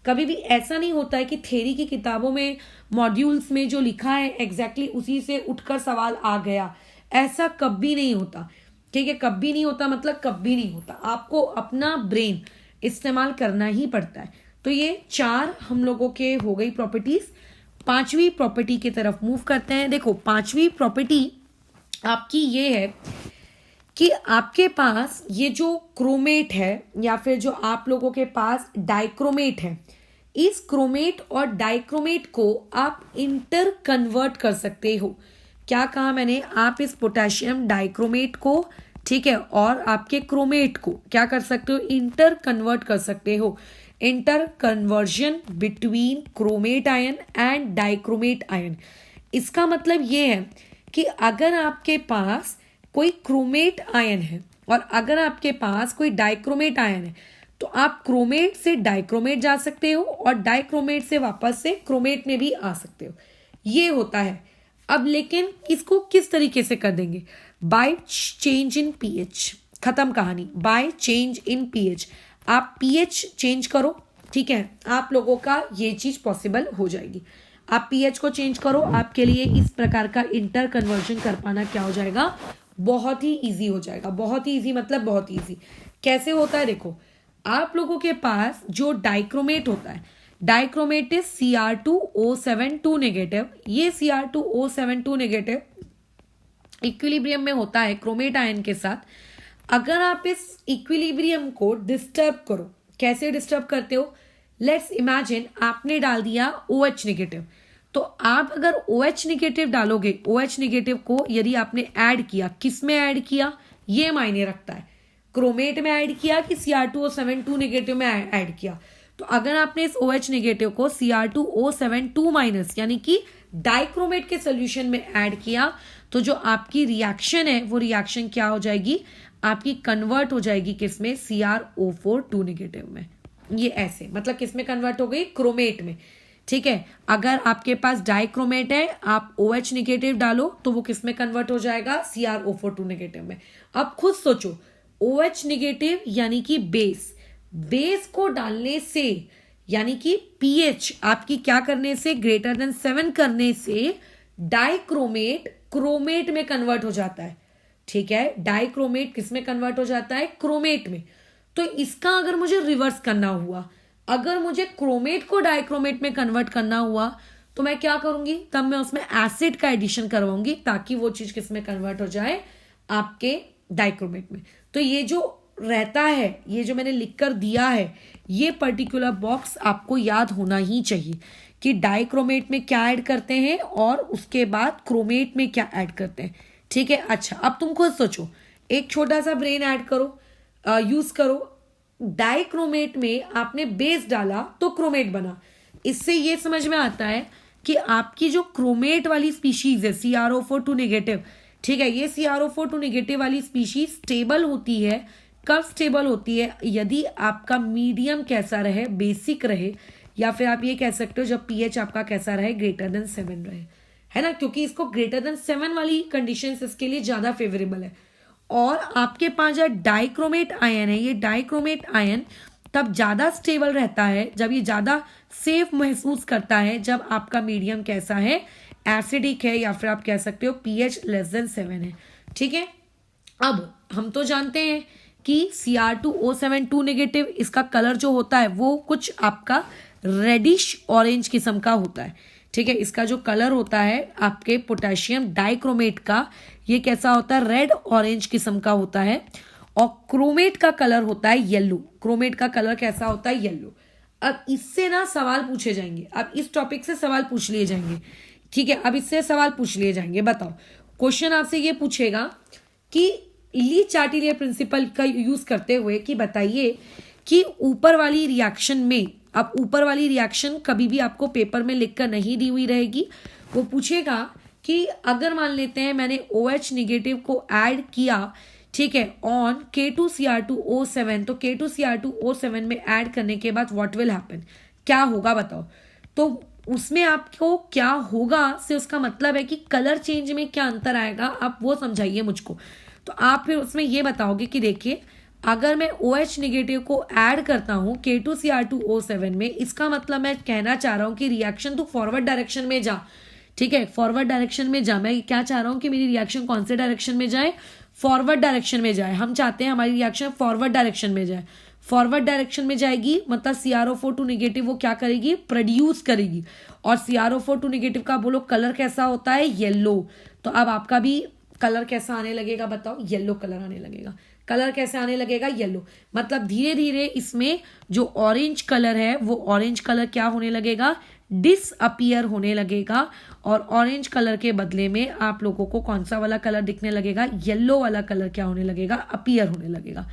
[SPEAKER 1] कभी भी ऐसा नहीं होता है कि थ्योरी की किताबों में मॉड्यूल्स में जो लिखा है एग्जैक्टली उसी से उठकर सवाल आ गया, ऐसा कभी नहीं होता। ठीक है, कभी नहीं होता मतलब कभी नहीं होता, आपको अपना ब्रेन इस्तेमाल करना ही पड़ता है। तो ये 4 हम लोगों के हो गई प्रॉपर्टीज। 5वीं प्रॉपर्टी की तरफ मूव करते हैं। देखो 5वीं प्रॉपर्टी आपकी ये है कि आपके पास ये जो क्रोमेट है या फिर जो आप लोगों के पास डाइक्रोमेट है, इस क्रोमेट और डाइक्रोमेट को आप इंटर कन्वर्ट कर सकते हो। क्या कहा मैंने, आप इस पोटेशियम डाइक्रोमेट को, ठीक है, और आपके क्रोमेट को क्या कर सकते हो, इंटर कन्वर्ट कर सकते हो। Inter conversion between chromate ion and dichromate ion. इसका मतलब ये है कि अगर आपके पास कोई क्रोमेट आयन है और अगर आपके पास कोई डाइक्रोमेट आयन है, तो आप क्रोमेट से डाइक्रोमेट जा सकते हो और डाइक्रोमेट से वापस से क्रोमेट में भी आ सकते हो, ये होता है। अब लेकिन इसको किस तरीके से कर देंगे, बाय चेंज इन पीएच, खत्म कहानी। बाय चेंज इन पीएच, आप पीएच चेंज करो, ठीक है, आप लोगों का ये चीज पॉसिबल हो जाएगी। आप पीएच को चेंज करो, आपके लिए इस प्रकार का इंटर कन्वर्जन कर पाना क्या हो जाएगा, बहुत ही इजी हो जाएगा। बहुत ही इजी मतलब बहुत इजी। कैसे होता है, देखो आप लोगों के पास जो डाइक्रोमेट होता है, डाइक्रोमेट इज Cr2O7 नेगेटिव। ये Cr2O7 नेगेटिव इक्विलिब्रियम में होता है क्रोमेट आयन के साथ। अगर आप इस इक्विलिब्रियम को डिस्टर्ब करो, कैसे डिस्टर्ब करते हो, लेट्स इमेजिन आपने डाल दिया OH नेगेटिव, तो आप अगर OH नेगेटिव डालोगे, OH नेगेटिव को यदि आपने ऐड किया, किस में ऐड किया ये मायने रखता है, क्रोमेट में ऐड किया कि Cr2O7 नेगेटिव में ऐड किया। तो अगर आपने इस OH नेगेटिव को Cr2O7 माइनस यानी कि डाइक्रोमेट के सोल्यूशन में ऐड किया, तो जो आपकी रिएक्शन है वो रिएक्शन क्या हो जाएगी, आपकी कन्वर्ट हो जाएगी किसमें, CrO4 नेगेटिव में। ये ऐसे मतलब किसमें कन्वर्ट हो गई, क्रोमेट में। ठीक है, अगर आपके पास डाइक्रोमेट है, आप OH नेगेटिव डालो तो वो किसमें कन्वर्ट हो जाएगा, CrO4 नेगेटिव में। अब खुद सोचो, OH नेगेटिव यानी कि बेस, बेस को डालने से यानी कि pH आपकी क्या करने से, ग्रेटर देन 7 करने से डाइक्रोमेट क्रोमेट में कन्वर्ट हो जाता है। ठीक है, डाइक्रोमेट किस में कन्वर्ट हो जाता है, क्रोमेट में। तो इसका अगर मुझे रिवर्स करना हुआ अगर मुझे क्रोमेट को डाइक्रोमेट में कन्वर्ट करना हुआ तो मैं क्या करूंगी, तब मैं उसमें एसिड का एडिशन करवाऊंगी ताकि वो चीज किसमें कन्वर्ट हो जाए, आपके डाइक्रोमेट में। तो ये जो रहता है, ये जो मैंने लिखकर दिया है, ये पर्टिकुलर बॉक्स आपको याद होना ही चाहिए कि डाइक्रोमेट में क्या ऐड करते हैं और उसके बाद क्रोमेट में क्या ऐड करते हैं। ठीक है, अच्छा अब तुम खुद सोचो, एक छोटा सा ब्रेन ऐड करो, यूज करो। डाइक्रोमेट में आपने बेस डाला तो क्रोमेट बना। इससे ये समझ में आता है कि आपकी जो क्रोमेट वाली स्पीशीज है CrO4 नेगेटिव, ठीक है, ये CrO4 नेगेटिव वाली स्पीशीज स्टेबल होती है। कब स्टेबल होती है, यदि आपका मीडियम कैसा रहे, बेसिक रहे, या फिर आप ये कह सकते हो जब pH आपका कैसा रहे, ग्रेटर देन 7 रहे, है ना, क्योंकि इसको ग्रेटर देन 7 वाली कंडीशंस इसके लिए ज्यादा फेवरेबल है। और आपके पास जो डाइक्रोमेट आयन है, ये डाइक्रोमेट आयन तब ज्यादा स्टेबल रहता है, जब ये ज्यादा सेफ महसूस करता है, जब आपका मीडियम कैसा है, एसिडिक है, या फिर आप कह सकते हो pH लेस देन 7 है। ठीक है, अब हम तो जानते हैं कि Cr2O7 2 नेगेटिव, इसका कलर जो होता है वो कुछ आपका रेडिश ऑरेंज किस्म का होता है। ठीक है, इसका जो कलर होता है आपके पोटेशियम डाइक्रोमेट का, ये कैसा होता है, रेड ऑरेंज किस्म का होता है। और क्रोमेट का कलर होता है येलो। क्रोमेट का कलर कैसा होता है, येलो। अब इससे ना सवाल पूछे जाएंगे, अब इस टॉपिक से सवाल पूछ लिए जाएंगे। ठीक है, अब इससे सवाल पूछ लिए जाएंगे। बताओ, क्वेश्चन आपसे ये पूछेगा कि ली चार्टिलियर प्रिंसिपल का यूज करते हुए कि बताइए कि ऊपर वाली रिएक्शन में, अब ऊपर वाली रिएक्शन कभी भी आपको पेपर में लिखकर नहीं दी हुई रहेगी। वो पूछेगा कि अगर मान लेते हैं मैंने OH निगेटिव को ऐड किया, ठीक है, ऑन K2Cr2O7, तो K2Cr2O7 में ऐड करने के बाद व्हाट विल हैपन, क्या होगा बताओ। तो उसमें आपको क्या होगा से उसका मतलब है कि कलर चेंज में क्या अंतर आएगा, आप वो समझाइए मुझको। तो आप फिर उसमें ये बताओगे कि देखिए, अगर मैं OH निगेटिव को ऐड करता हूं K2Cr2O7 में, इसका मतलब मैं कहना चाह रहा हूं कि रिएक्शन तो फॉरवर्ड डायरेक्शन में जा। ठीक है, फॉरवर्ड डायरेक्शन में जा। मैं क्या चाह रहा हूं कि मेरी रिएक्शन कौन से डायरेक्शन में जाए, फॉरवर्ड डायरेक्शन में जाए। हम चाहते हैं हमारी रिएक्शन फॉरवर्ड डायरेक्शन में जाए। फॉरवर्ड डायरेक्शन में जाएगी मतलब CrO4 नेगेटिव वो क्या करेगी, प्रोड्यूस करेगी। और CrO4 नेगेटिव का बोलो कलर कैसा होता है, येलो। तो अब आपका भी कलर कैसा आने लगेगा बताओ, येलो कलर आने लगेगा। कलर कैसे आने लगेगा, येलो। मतलब धीरे धीरे इसमें जो ऑरेंज कलर है वो ऑरेंज कलर क्या होने लगेगा, डिसअपियर होने लगेगा। और ऑरेंज कलर के बदले में आप लोगों को कौन सा वाला कलर दिखने लगेगा, येलो वाला कलर क्या होने लगेगा, अपीयर होने लगेगा।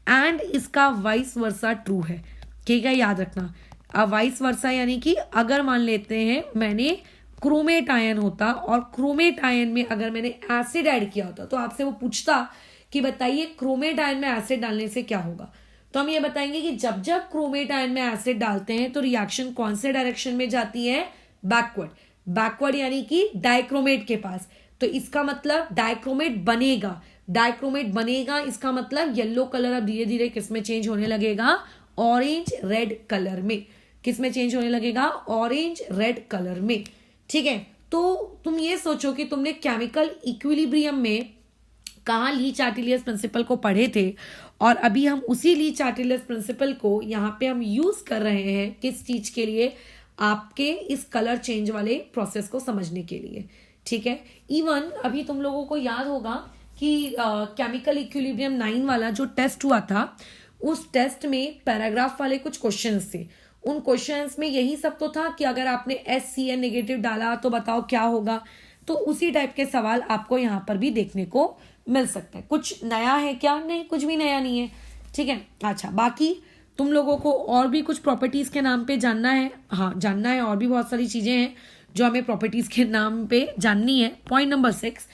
[SPEAKER 1] एंड इसका वाइस वर्सा ट्रू है। ठीक है, याद रखना। अब वाइस वर्सा यानी कि अगर मान लेते हैं मैंने क्रोमेट आयन होता और क्रोमेट आयन में अगर मैंने एसिड ऐड किया होता, तो आपसे वो पूछता कि बताइए क्रोमेट आयन में एसिड डालने से क्या होगा। तो हम ये बताएंगे कि जब जब क्रोमेट आयन में एसिड डालते हैं तो रिएक्शन कौन से डायरेक्शन में जाती है, बैकवर्ड। बैकवर्ड यानी कि डाइक्रोमेट के पास। तो इसका मतलब डाइक्रोमेट बनेगा। डाइक्रोमेट बनेगा इसका मतलब येलो कलर अब धीरे धीरे किसमें चेंज होने लगेगा, ऑरेंज रेड कलर में। किसमें चेंज होने लगेगा, ऑरेंज रेड कलर में। ठीक है, तो तुम ये सोचो कि तुमने केमिकल इक्विलिब्रियम में कहाँ ली चार्टिलियस प्रिंसिपल को पढ़े थे, और अभी हम उसी ली चार्टिलियस प्रिंसिपल को यहाँ पे हम यूज कर रहे हैं किस चीज के लिए, आपके इस कलर चेंज वाले प्रोसेस को समझने के लिए। ठीक है, इवन अभी तुम लोगों को याद होगा कि केमिकल इक्विलिब्रियम 9 वाला जो टेस्ट हुआ था, उस टेस्ट में पैराग्राफ वाले कुछ क्वेश्चंस थे। उन क्वेश्चंस में यही सब तो था कि अगर आपने SCN नेगेटिव डाला तो बताओ क्या होगा। तो उसी टाइप के सवाल आपको यहाँ पर भी देखने को मिल सकते हैं। कुछ नया है क्या, नहीं, कुछ भी नया नहीं है। ठीक है, अच्छा बाकी तुम लोगों को और भी कुछ प्रॉपर्टीज के नाम पे जानना है, हाँ जानना है, और भी बहुत सारी चीजें हैं जो हमें प्रॉपर्टीज के नाम पे जाननी है। पॉइंट नंबर 6,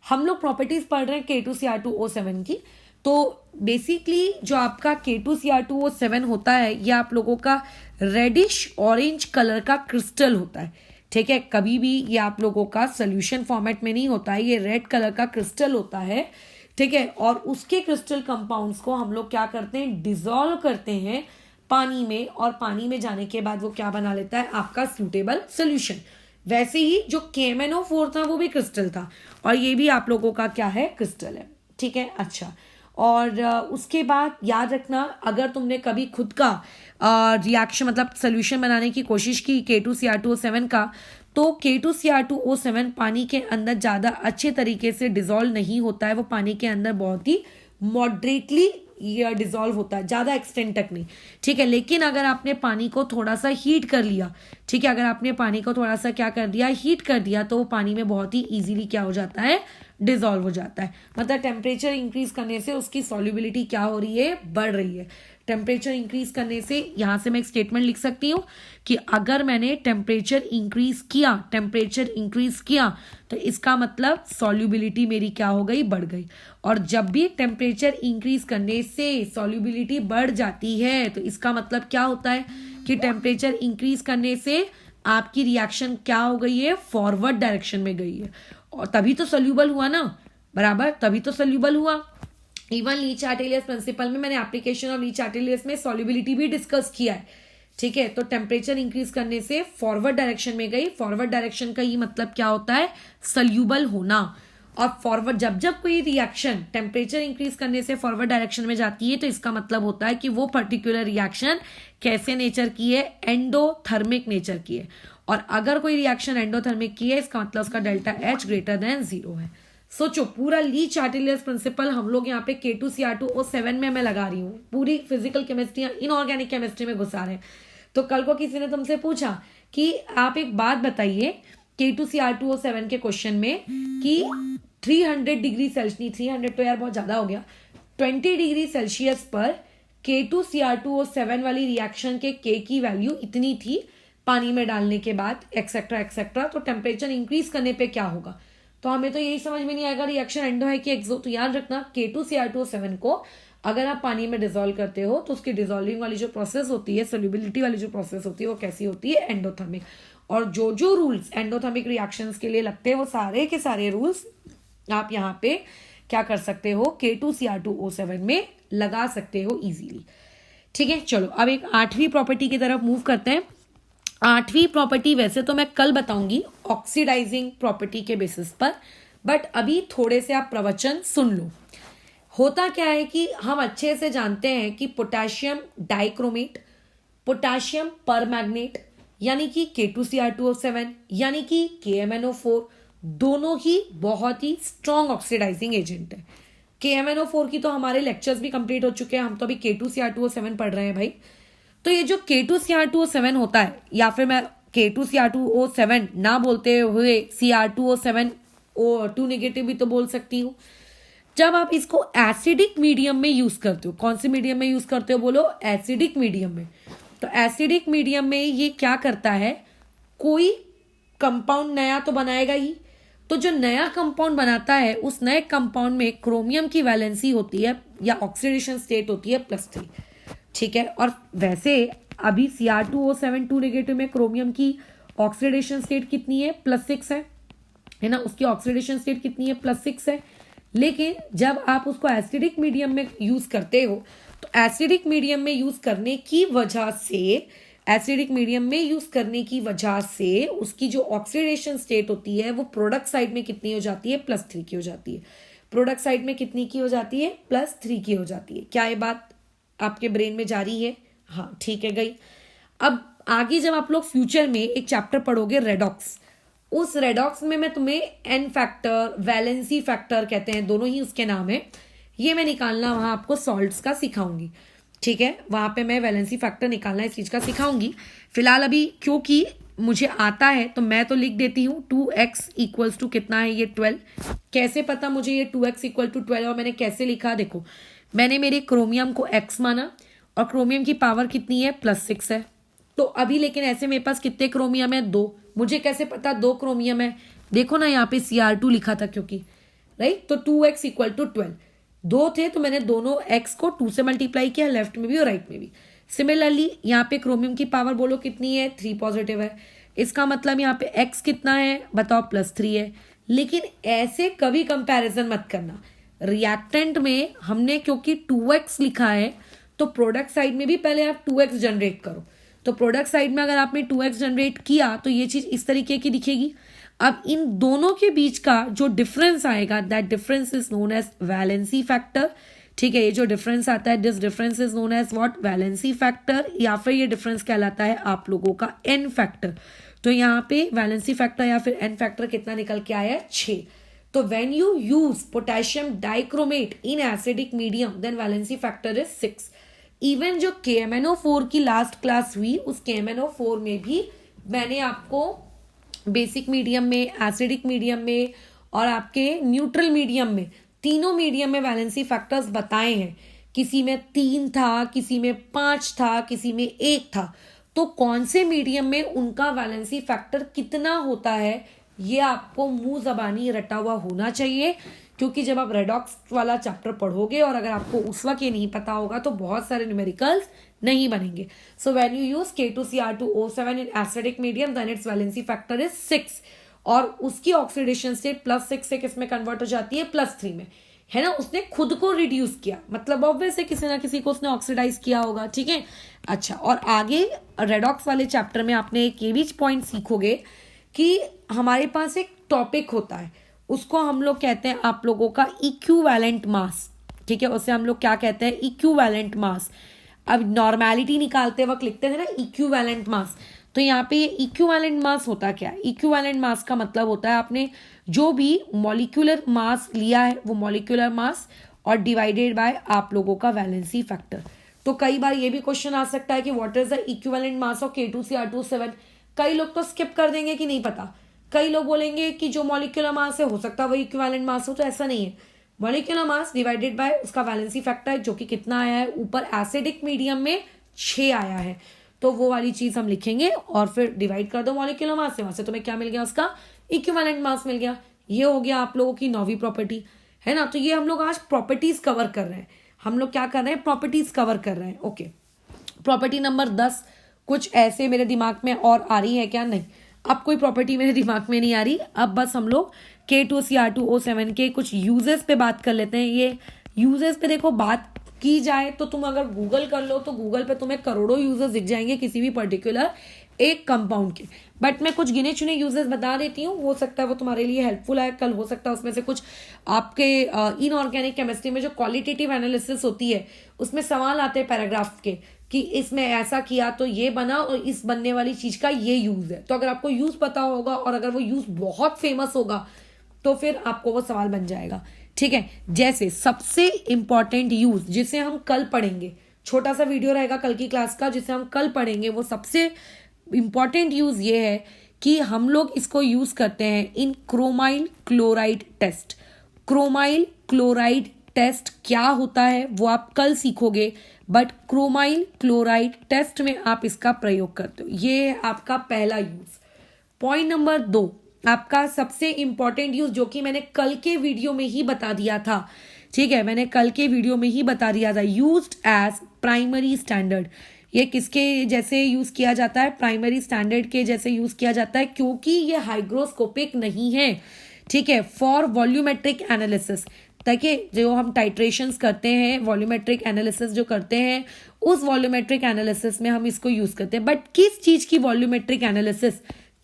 [SPEAKER 1] हम लोग प्रॉपर्टीज पढ़ रहे हैं K2Cr2O7 की। तो बेसिकली जो आपका K2Cr2O7 होता है, ये आप लोगों का रेडिश ऑरेंज कलर का क्रिस्टल होता है। ठीक है, कभी भी ये आप लोगों का सोल्यूशन फॉर्मेट में नहीं होता है, ये रेड कलर का क्रिस्टल होता है। ठीक है, और उसके क्रिस्टल कंपाउंड्स को हम लोग क्या करते हैं, डिसॉल्व करते हैं पानी में, और पानी में जाने के बाद वो क्या बना लेता है, आपका सूटेबल सोल्यूशन। वैसे ही जो KMnO4 था वो भी क्रिस्टल था, और ये भी आप लोगों का क्या है, क्रिस्टल है। ठीक है, अच्छा और उसके बाद याद रखना, अगर तुमने कभी खुद का रिएक्शन मतलब सोल्यूशन बनाने की कोशिश की K2Cr2O7 का, तो K2Cr2O7 पानी के अंदर ज़्यादा अच्छे तरीके से डिजोल्व नहीं होता है। वो पानी के अंदर बहुत ही मॉडरेटली ये डिजोल्व होता है, ज़्यादा एक्सटेंट तक नहीं, ठीक है। लेकिन अगर आपने पानी को थोड़ा सा हीट कर लिया, ठीक है, अगर आपने पानी को थोड़ा सा क्या कर दिया, हीट कर दिया, तो वो पानी में बहुत ही इजीली क्या हो जाता है, डिजोल्व हो जाता है। मतलब टेम्परेचर इंक्रीज करने से उसकी सॉल्युबिलिटी क्या हो रही है, बढ़ रही है। टेम्परेचर इंक्रीज करने से यहां से मैं एक स्टेटमेंट लिख सकती हूँ कि अगर मैंने टेम्परेचर इंक्रीज किया तो इसका मतलब सॉल्युबिलिटी मेरी क्या हो गई, बढ़ गई। और जब भी टेम्परेचर इंक्रीज करने से सॉल्युबिलिटी बढ़ जाती है तो इसका मतलब क्या होता है कि टेम्परेचर इंक्रीज करने से आपकी रिएक्शन क्या हो गई है, फॉरवर्ड डायरेक्शन में गई है, और तभी तो सोल्यूबल हुआ ना, बराबर, तभी तो सोल्यूबल हुआ। इवन लीच-चार्टेलियस प्रिंसिपल में मैंने एप्लीकेशन ऑफ लीच-चार्टेलियस में सॉल्युबिलिटी भी डिस्कस किया है, ठीक है। तो टेम्परेचर इंक्रीज करने से फॉरवर्ड डायरेक्शन में गई, फॉरवर्ड डायरेक्शन का ये मतलब क्या होता है, सोल्यूबल होना। और फॉरवर्ड जब कोई रिएक्शन टेम्परेचर इंक्रीज करने से फॉरवर्ड डायरेक्शन में जाती है तो इसका मतलब होता है कि वो पर्टिकुलर रिएक्शन कैसे नेचर की है, एंडोथर्मिक नेचर की है। और अगर कोई रिएक्शन एंडोथर्मिक की है, इसका मतलब उसका डेल्टा H ग्रेटर देन 0 है। सोचो, पूरा लीच-चार्टेलियस प्रिंसिपल हम लोग यहाँ पे K2Cr2O7 में मैं लगा रही हूँ, पूरी फिजिकल केमिस्ट्री इनऑर्गेनिक केमिस्ट्री में घुसा रहे हैं। तो कल को किसी ने तुमसे पूछा कि आप एक बात बताइए K2Cr2O7 के क्वेश्चन में कि 300 डिग्री सेल्सियस, 300 तो यार बहुत ज्यादा हो गया, 20 डिग्री सेल्सियस पर K2Cr2O7 वाली रिएक्शन के K की वैल्यू इतनी थी पानी में डालने के बाद, एक्सेट्रा एक्सेट्रा, तो टेम्परेचर इंक्रीज करने पे क्या होगा। तो हमें तो यही समझ में नहीं आएगा रिएक्शन एंडो है कि एक्सो। तो याद रखना K2Cr2O7 को अगर आप पानी में डिजोल्व करते हो तो उसकी डिजोल्विंग वाली जो प्रोसेस होती है, सोल्युबिलिटी वाली जो प्रोसेस होती है, वो कैसी होती है, एंडोथर्मिक। और जो रूल्स एंडोथर्मिक रिएक्शंस के लिए लगते हैं वो सारे के सारे रूल्स आप यहाँ पे क्या कर सकते हो, K2Cr2O7 में लगा सकते हो इजीली, ठीक है। चलो अब एक 8वीं प्रॉपर्टी की तरफ मूव करते हैं। 8वीं प्रॉपर्टी वैसे तो मैं कल बताऊंगी ऑक्सीडाइजिंग प्रॉपर्टी के बेसिस पर, बट अभी थोड़े से आप प्रवचन सुन लो। होता क्या है कि हम अच्छे से जानते हैं कि पोटेशियम डाइक्रोमेट, पोटेशियम परमैग्नेट यानी कि K2Cr2O7 यानी कि KMnO4 दोनों ही बहुत ही स्ट्रॉन्ग ऑक्सीडाइजिंग एजेंट है। KMnO4 की तो हमारे लेक्चर्स भी कंप्लीट हो चुके हैं, हम तो अभी K2Cr2O7 पढ़ रहे हैं भाई। तो ये जो K2Cr2O7 होता है, या फिर मैं K2Cr2O7 ना बोलते हुए Cr2O7O2 नेगेटिव भी तो बोल सकती हूँ। जब आप इसको एसिडिक मीडियम में यूज करते हो, कौन से मीडियम में यूज करते हो बोलो, एसिडिक मीडियम में। तो एसिडिक मीडियम में ये क्या करता है, कोई कंपाउंड नया तो बनाएगा ही, तो जो नया कंपाउंड बनाता है उस नए कंपाउंड में क्रोमियम की वैलेंसी होती है या ऑक्सीडेशन स्टेट होती है +3, ठीक है। और वैसे अभी Cr2O7 2 नेगेटिव में क्रोमियम की ऑक्सीडेशन स्टेट कितनी है, +6 है ना, उसकी ऑक्सीडेशन स्टेट कितनी है, +6 है। लेकिन जब आप उसको एसिडिक मीडियम में यूज करते हो तो एसिडिक मीडियम में यूज करने की वजह से उसकी जो ऑक्सीडेशन स्टेट होती है वो प्रोडक्ट साइड में कितनी हो जाती है, +3 की हो जाती है। प्रोडक्ट साइड में कितनी की हो जाती है, +3 की हो जाती है। क्या ये बात आपके ब्रेन में जारी है, हाँ ठीक है गई। अब आगे जब आप लोग फ्यूचर में एक चैप्टर पढ़ोगे रेडॉक्स, उस रेडॉक्स में मैं तुम्हें एन फैक्टर, वैलेंसी फैक्टर कहते हैं, दोनों ही उसके नाम है, ये मैं निकालना वहां आपको सॉल्ट्स का सिखाऊंगी, ठीक है। वहां पे मैं वैलेंसी फैक्टर निकालना इस चीज का सिखाऊंगी। फिलहाल अभी क्योंकि मुझे आता है तो मैं तो लिख देती हूँ 2x इक्वल्स टू कितना है, ये 12। कैसे पता मुझे ये 2x इक्वल टू 12, और मैंने कैसे लिखा, देखो मैंने मेरे क्रोमियम को x माना और क्रोमियम की पावर कितनी है, +6 है। तो अभी लेकिन ऐसे मेरे पास कितने क्रोमियम है, 2। मुझे कैसे पता 2 क्रोमियम है, देखो ना यहाँ पे Cr2 लिखा था क्योंकि, राइट। तो 2x इक्वल टू 12, 2 थे तो मैंने दोनों x को 2 से मल्टीप्लाई किया, लेफ्ट में भी और राइट में भी। सिमिलरली यहाँ पे क्रोमियम की पावर बोलो कितनी है, 3 पॉजिटिव है। इसका मतलब यहाँ पे x कितना है बताओ, +3 है। लेकिन ऐसे कभी कंपैरिजन मत करना, रिएक्टेंट में हमने क्योंकि 2x लिखा है तो प्रोडक्ट साइड में भी पहले आप 2x जनरेट करो। तो प्रोडक्ट साइड में अगर आपने 2x जनरेट किया तो ये चीज इस तरीके की दिखेगी। अब इन दोनों के बीच का जो डिफरेंस आएगा, that difference is known as valency factor, ठीक है, ये जो डिफरेंस आता है, this difference is known as what, valency factor, या फिर ये डिफरेंस कहलाता है आप लोगों का एन फैक्टर। तो यहाँ पे वैलेंसी फैक्टर या फिर एन फैक्टर कितना निकल के आया है, 6। तो when you use potassium dichromate in acidic medium then valency factor is 6। Even जो KMnO4 की लास्ट क्लास हुई, उस KMnO4 में भी मैंने आपको बेसिक मीडियम में, एसिडिक मीडियम में और आपके न्यूट्रल मीडियम में, तीनों मीडियम में वैलेंसी फैक्टर्स बताए हैं। किसी में 3 था, किसी में 5 था, किसी में 1 था। तो कौन से मीडियम में उनका वैलेंसी फैक्टर कितना होता है, ये आपको मुंह जबानी रटा हुआ होना चाहिए, क्योंकि जब आप रेडॉक्स वाला चैप्टर पढ़ोगे और अगर आपको उस वक्त ये नहीं पता होगा तो बहुत सारे न्यूमेरिकल्स नहीं बनेंगे। So when you use K2Cr2O7 in acidic medium then it's valency factor is 6, और उसकी ऑक्सीडेशन स्टेट +6 से किस में कन्वर्ट हो जाती है, +3 में, है ना। उसने खुद को रिड्यूस किया, मतलब ऑब्वियस है किसी ना किसी को उसने ऑक्सीडाइज किया होगा, ठीक है। अच्छा, और आगे रेडॉक्स वाले चैप्टर में आपने एक ये भी पॉइंट सीखोगे कि हमारे पास एक टॉपिक होता है, उसको हम लोग कहते हैं आप लोगों का इक्विवेलेंट मास, ठीक है। उसे हम लोग क्या कहते हैं, इक्विवेलेंट मास। अब नॉर्मेलिटी निकालते वक्त लिखते थे ना इक्विवेलेंट मास, तो यहाँ पे ये इक्विवेलेंट मास होता क्या है, इक्विवेलेंट मास का मतलब होता है आपने जो भी मॉलिक्यूलर मास लिया है वो मॉलिक्यूलर मास और डिवाइडेड बाय आप लोगों का वैलेंसी फैक्टर। तो कई बार ये भी क्वेश्चन आ सकता है कि what is the equivalent mass of K2Cr2O7। कई लोग तो स्किप कर देंगे कि नहीं पता, कई लोग बोलेंगे कि जो मॉलिक्यूलर मास है हो सकता है वही इक्विवेलेंट मास हो, तो ऐसा नहीं है। मॉलिक्यूलर मास डिवाइडेड बाय उसका वैलेंसी फैक्टर, जो कि कितना आया है, ऊपर एसिडिक मीडियम में 6 आया है, तो वो वाली चीज हम लिखेंगे और फिर डिवाइड कर दो मॉलिक्यूलर मास से, वहां से तुम्हें क्या मिल गया, उसका इक्विवेलेंट मास मिल गया। ये हो गया आप लोगों की 9वीं प्रॉपर्टी, है ना। तो ये हम लोग आज प्रॉपर्टीज कवर कर रहे हैं, हम लोग क्या कर रहे हैं, प्रॉपर्टीज कवर कर रहे हैं। ओके, प्रॉपर्टी नंबर 10 कुछ ऐसे मेरे दिमाग में और आ रही है क्या, नहीं, अब कोई प्रॉपर्टी मेरे दिमाग में नहीं आ रही। अब बस हम लोग K2Cr2O7 के कुछ यूजेस पे बात कर लेते हैं। ये यूजेस पे देखो, बात की जाए तो तुम अगर गूगल कर लो तो गूगल पे तुम्हें करोड़ों यूजेस दिख जाएंगे किसी भी पर्टिकुलर एक कंपाउंड के, बट मैं कुछ गिने चुने यूजेस बता देती हूँ, हो सकता है वो तुम्हारे लिए हेल्पफुल है। कल हो सकता है उसमें से कुछ आपके इनऑर्गेनिक केमिस्ट्री में जो क्वालिटेटिव एनालिसिस होती है उसमें सवाल आते हैं पैराग्राफ के कि इसमें ऐसा किया तो ये बना और इस बनने वाली चीज का ये यूज है। तो अगर आपको यूज पता होगा और अगर वो यूज बहुत फेमस होगा तो फिर आपको वो सवाल बन जाएगा, ठीक है। जैसे सबसे इंपॉर्टेंट यूज जिसे हम कल पढ़ेंगे, छोटा सा वीडियो रहेगा कल की क्लास का जिसे हम कल पढ़ेंगे, वो सबसे इंपॉर्टेंट यूज ये है कि हम लोग इसको यूज करते हैं in chromyl chloride test. Chromyl chloride test क्या होता है वो आप कल सीखोगे, बट क्रोमाइल क्लोराइड टेस्ट में आप इसका प्रयोग करते हो। ये है आपका पहला यूज। पॉइंट नंबर 2, आपका सबसे इंपॉर्टेंट यूज जो कि मैंने कल के वीडियो में ही बता दिया था, ठीक है, मैंने कल के वीडियो में ही बता दिया था, यूज्ड एज प्राइमरी स्टैंडर्ड। ये किसके जैसे यूज किया जाता है, प्राइमरी स्टैंडर्ड के जैसे यूज किया जाता है, क्योंकि ये हाइग्रोस्कोपिक नहीं है, ठीक है, फॉर वॉल्यूमेट्रिक एनालिसिस। ताकि जो हम टाइट्रेशंस करते हैं, वॉल्यूमेट्रिक एनालिसिस जो करते हैं, उस वॉल्यूमेट्रिक एनालिसिस में हम इसको यूज करते हैं। बट किस चीज की वॉल्यूमेट्रिक एनालिसिस,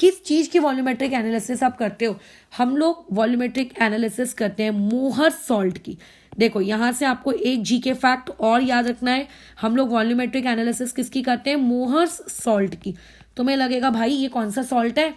[SPEAKER 1] किस चीज की वॉल्यूमेट्रिक एनालिसिस आप करते हो, हम लोग वॉल्यूमेट्रिक एनालिसिस करते हैं मोहर सॉल्ट की। देखो यहां से आपको एक जीके फैक्ट और याद रखना है, हम लोग वॉल्यूमेट्रिक एनालिसिस किसकी करते हैं, मोहर सॉल्ट की। तुम्हें लगेगा भाई ये कौन सा सॉल्ट है,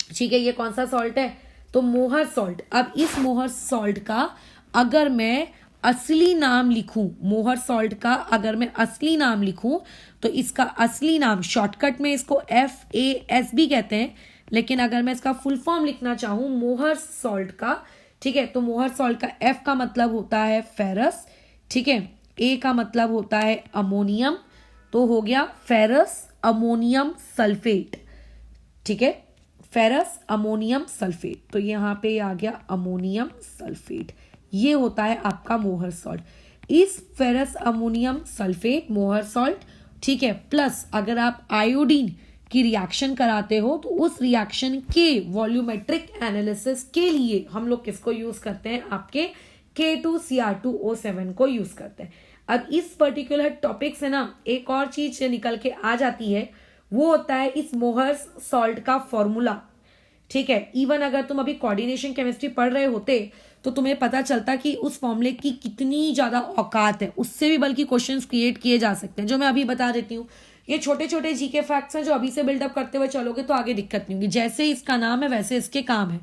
[SPEAKER 1] ठीक है, ये कौन सा सॉल्ट है, तो मोहर सॉल्ट। अब इस मोहर सॉल्ट का अगर मैं असली नाम लिखूं, मोहर सॉल्ट का अगर मैं असली नाम लिखूं तो इसका असली नाम, शॉर्टकट में इसको FAS भी कहते हैं, लेकिन अगर मैं इसका फुल फॉर्म लिखना चाहूं मोहर सॉल्ट का, ठीक है, तो मोहर सॉल्ट का F का मतलब होता है फेरस, ठीक है, A का मतलब होता है अमोनियम, तो हो गया फेरस अमोनियम सल्फेट, ठीक है, फेरस अमोनियम सल्फेट। तो यहाँ पे आ गया अमोनियम सल्फेट, ये होता है आपका मोहर सॉल्ट। इस फेरस अमोनियम सल्फेट मोहर सॉल्ट, ठीक है, प्लस अगर आप आयोडीन की रिएक्शन कराते हो तो उस रिएक्शन के वॉल्यूमेट्रिक एनालिसिस के लिए हम लोग किसको यूज करते हैं, आपके K2Cr2O7 को यूज करते हैं। अब इस पर्टिकुलर टॉपिक से ना एक और चीज निकल के आ जाती है, वो होता है इस मोहर सॉल्ट का फॉर्मूला, ठीक है। इवन अगर तुम अभी कोऑर्डिनेशन केमिस्ट्री पढ़ रहे होते तो तुम्हें पता चलता कि उस फॉर्मूले की कितनी ज़्यादा औकात है। उससे भी बल्कि क्वेश्चंस क्रिएट किए जा सकते हैं, जो मैं अभी बता देती हूँ। ये छोटे छोटे जीके फैक्ट्स हैं जो अभी से बिल्डअप करते हुए चलोगे तो आगे दिक्कत नहीं होगी। जैसे इसका नाम है वैसे इसके काम है,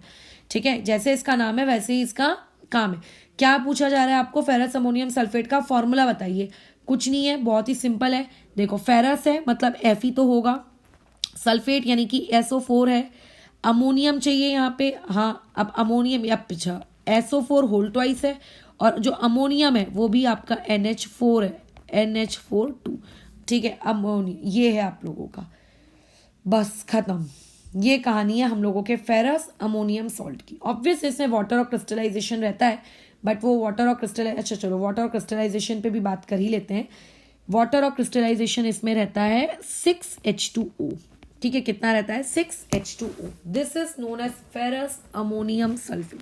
[SPEAKER 1] ठीक है, जैसे इसका नाम है वैसे ही इसका काम है। क्या पूछा जा रहा है आपको? फेरस अमोनियम सल्फेट का फॉर्मूला बताइए। कुछ नहीं है, बहुत ही सिंपल है। देखो फेरस है मतलब Fe तो होगा, सल्फेट यानी कि SO4 है, अमोनियम चाहिए यहाँ पे। हाँ, अब अमोनियम या पीछा SO4 होल ट्वाइस है, और जो अमोनियम है वो भी आपका NH4 है, NH4 2, ठीक है। अमोनियम ये है आप लोगों का, बस खत्म। ये कहानी है हम लोगों के फेरस अमोनियम सॉल्ट की। ऑब्वियस इसमें वाटर और क्रिस्टलाइजेशन रहता है, बट वो वाटर और अच्छा चलो वाटर और क्रिस्टलाइजेशन पे भी बात कर ही लेते हैं। वाटर और क्रिस्टलाइजेशन इसमें रहता है 6H2O, ठीक है। कितना रहता है? 6H2O। This is known as ferrous ammonium sulphate.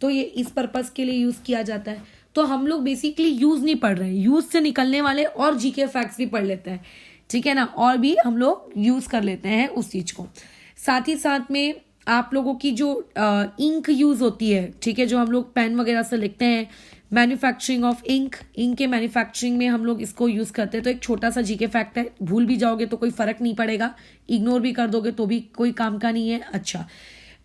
[SPEAKER 1] तो ये इस पर्पस के लिए यूज किया जाता है। तो हम लोग बेसिकली यूज नहीं पढ़ रहे हैं, यूज से निकलने वाले और जीके फैक्ट्स भी पढ़ लेते हैं, ठीक है ना, और भी हम लोग यूज कर लेते हैं उस चीज को। साथ ही साथ में आप लोगों की जो इंक यूज होती है, ठीक है, जो हम लोग पेन वगैरह से लिखते हैं, मैन्युफैक्चरिंग ऑफ इंक के मैन्युफैक्चरिंग में हम लोग इसको यूज करते हैं। तो एक छोटा सा जीके फैक्ट है, भूल भी जाओगे तो कोई फर्क नहीं पड़ेगा, इग्नोर भी कर दोगे तो भी कोई काम का नहीं है। अच्छा,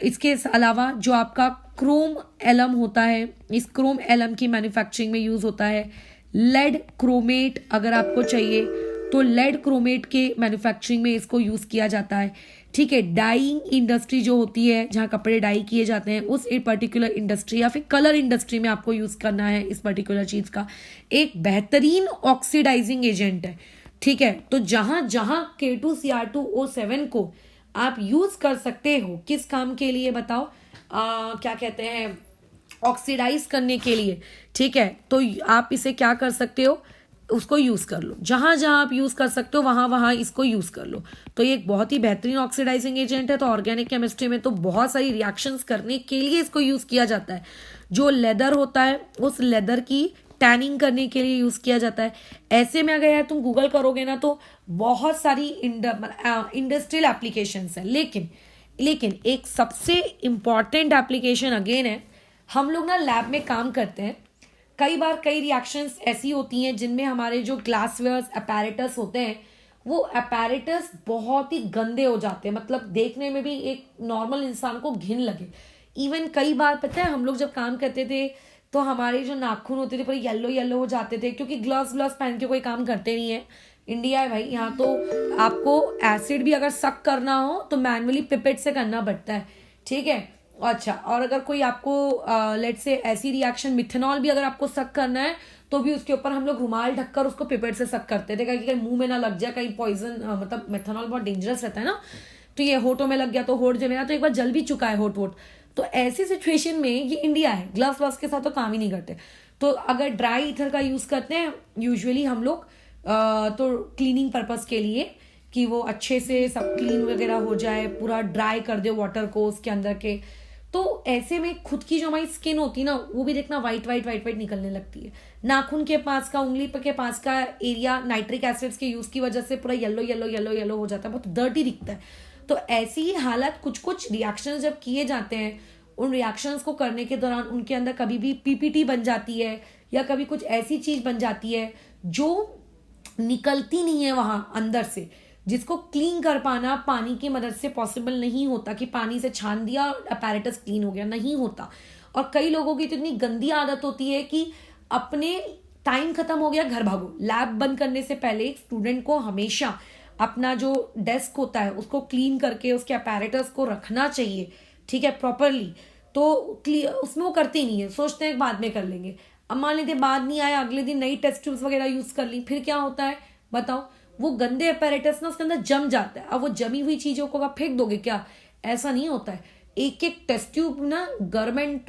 [SPEAKER 1] इसके अलावा जो आपका क्रोम एलम होता है, इस क्रोम एलम की मैन्युफैक्चरिंग में यूज होता है। लेड क्रोमेट अगर आपको चाहिए तो लेड क्रोमेट के मैन्युफैक्चरिंग में इसको यूज किया जाता है, ठीक है। डाइंग इंडस्ट्री जो होती है, जहाँ कपड़े डाई किए जाते हैं, उस एक पर्टिकुलर इंडस्ट्री या फिर कलर इंडस्ट्री में आपको यूज करना है इस पर्टिकुलर चीज का। एक बेहतरीन ऑक्सीडाइजिंग एजेंट है, ठीक है। तो जहां जहां K2Cr2O7 को आप यूज कर सकते हो, किस काम के लिए बताओ? क्या कहते हैं, ऑक्सीडाइज करने के लिए, ठीक है। तो आप इसे क्या कर सकते हो, उसको यूज कर लो। जहां जहां आप यूज कर सकते हो वहां वहां इसको यूज कर लो। तो ये एक बहुत ही बेहतरीन ऑक्सीडाइजिंग एजेंट है। तो ऑर्गेनिक केमिस्ट्री में तो बहुत सारी रिएक्शंस करने के लिए इसको यूज किया जाता है। जो लेदर होता है उस लेदर की टैनिंग करने के लिए यूज किया जाता है। ऐसे में अगर यार तुम गूगल करोगे ना तो बहुत सारी इंडस्ट्रियल एप्लीकेशंस हैं, लेकिन एक सबसे इंपॉर्टेंट एप्लीकेशन अगेन है, हम लोग ना लैब में काम करते हैं। कई बार कई रिएक्शंस ऐसी होती हैं जिनमें हमारे जो ग्लासवेयर्स अपैरेटस होते हैं, वो अपैरेटस बहुत ही गंदे हो जाते हैं, मतलब देखने में भी एक नॉर्मल इंसान को घिन लगे। इवन कई बार पता है हम लोग जब काम करते थे तो हमारे जो नाखून होते थे पूरे येलो येलो हो जाते थे, क्योंकि ग्लव्स पहन के कोई काम करते नहीं है। इंडिया है भाई, यहाँ तो आपको एसिड भी अगर सक करना हो तो मैनुअली पिपेट से करना पड़ता है, ठीक है। अच्छा, और अगर कोई आपको लेट से ऐसी रिएक्शन मिथेनॉल भी अगर आपको सक करना है तो भी उसके ऊपर हम लोग रुमाल ढककर उसको पिपेट से सक करते थे, कहीं मुंह में ना लग जाए, कहीं पॉइजन, मतलब मिथेनॉल बहुत डेंजरस रहता है ना, तो ये होठों में लग गया तो होठ जलेगा, तो एक बार जल भी चुका है होठ। तो ऐसी सिचुएशन में ये इंडिया है, ग्लव्स के साथ तो काम ही नहीं करते। तो अगर ड्राई ईथर का यूज करते हैं यूजुअली हम लोग तो क्लीनिंग पर्पस के लिए, कि वो अच्छे से सब क्लीन वगैरह हो जाए, पूरा ड्राई कर दे वाटर को उसके अंदर के। तो ऐसे में खुद की जो हमारी स्किन होती है ना, वो भी देखना वाइट निकलने लगती है। नाखून के पास का, उंगली के पास का एरिया नाइट्रिक एसिड्स के यूज की वजह से पूरा येलो हो जाता है, बहुत डर्टी दिखता है। तो ऐसी ही हालत कुछ रिएक्शन जब किए जाते हैं, उन रिएक्शंस को करने के दौरान उनके अंदर कभी भी पीपीटी बन जाती है या कभी कुछ ऐसी चीज बन जाती है जो निकलती नहीं है वहां अंदर से, जिसको क्लीन कर पाना पानी की मदद से पॉसिबल नहीं होता, कि पानी से छान दिया और अपैरेटस क्लीन हो गया, नहीं होता। और कई लोगों की तो इतनी गंदी आदत होती है कि अपने टाइम खत्म हो गया घर भागो। लैब बंद करने से पहले एक स्टूडेंट को हमेशा अपना जो डेस्क होता है उसको क्लीन करके उसके अपैरेटस को रखना चाहिए, ठीक है, प्रॉपरली। तो उसमें वो करते ही नहीं है, सोचते हैं बाद में कर लेंगे। अब मान लीजिए बाद नहीं आया, अगले दिन नई टेस्ट ट्यूब्स वगैरह यूज कर ली, फिर क्या होता है बताओ? वो गंदे अपैरेटस ना उसके अंदर जम जाता है। अब वो जमी हुई चीजों को आप फेंक दोगे क्या? ऐसा नहीं होता है। एक टेस्ट ट्यूब ना गवर्नमेंट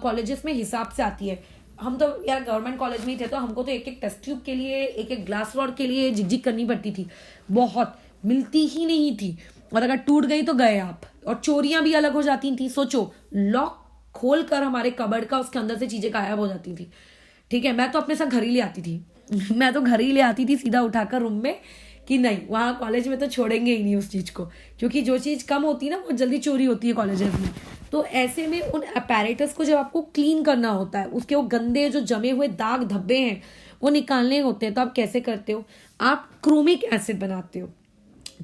[SPEAKER 1] कॉलेजेस में हिसाब से आती है। हम तो यार गवर्नमेंट कॉलेज में ही थे, तो हमको तो एक टेस्ट ट्यूब के लिए, एक ग्लास रॉड के लिए झिकझिक करनी पड़ती थी, बहुत मिलती ही नहीं थी। और अगर टूट गई तो गए आप। और चोरियां भी अलग हो जाती थी। सोचो, लॉक खोल कर हमारे कबर्ड का उसके अंदर से चीजें गायब हो जाती थी, ठीक है। मैं तो अपने साथ घर ही ले आती थी मैं तो घर ही ले आती थी सीधा उठाकर रूम में, कि नहीं वहाँ कॉलेज में तो छोड़ेंगे ही नहीं उस चीज को, क्योंकि जो चीज कम होती है ना वो जल्दी चोरी होती है कॉलेजेस में। तो ऐसे में उन अपैरेटस को जब आपको क्लीन करना होता है, उसके वो गंदे जो जमे हुए दाग धब्बे हैं वो निकालने होते हैं, तो आप कैसे करते हो? आप क्रोमिक एसिड बनाते हो।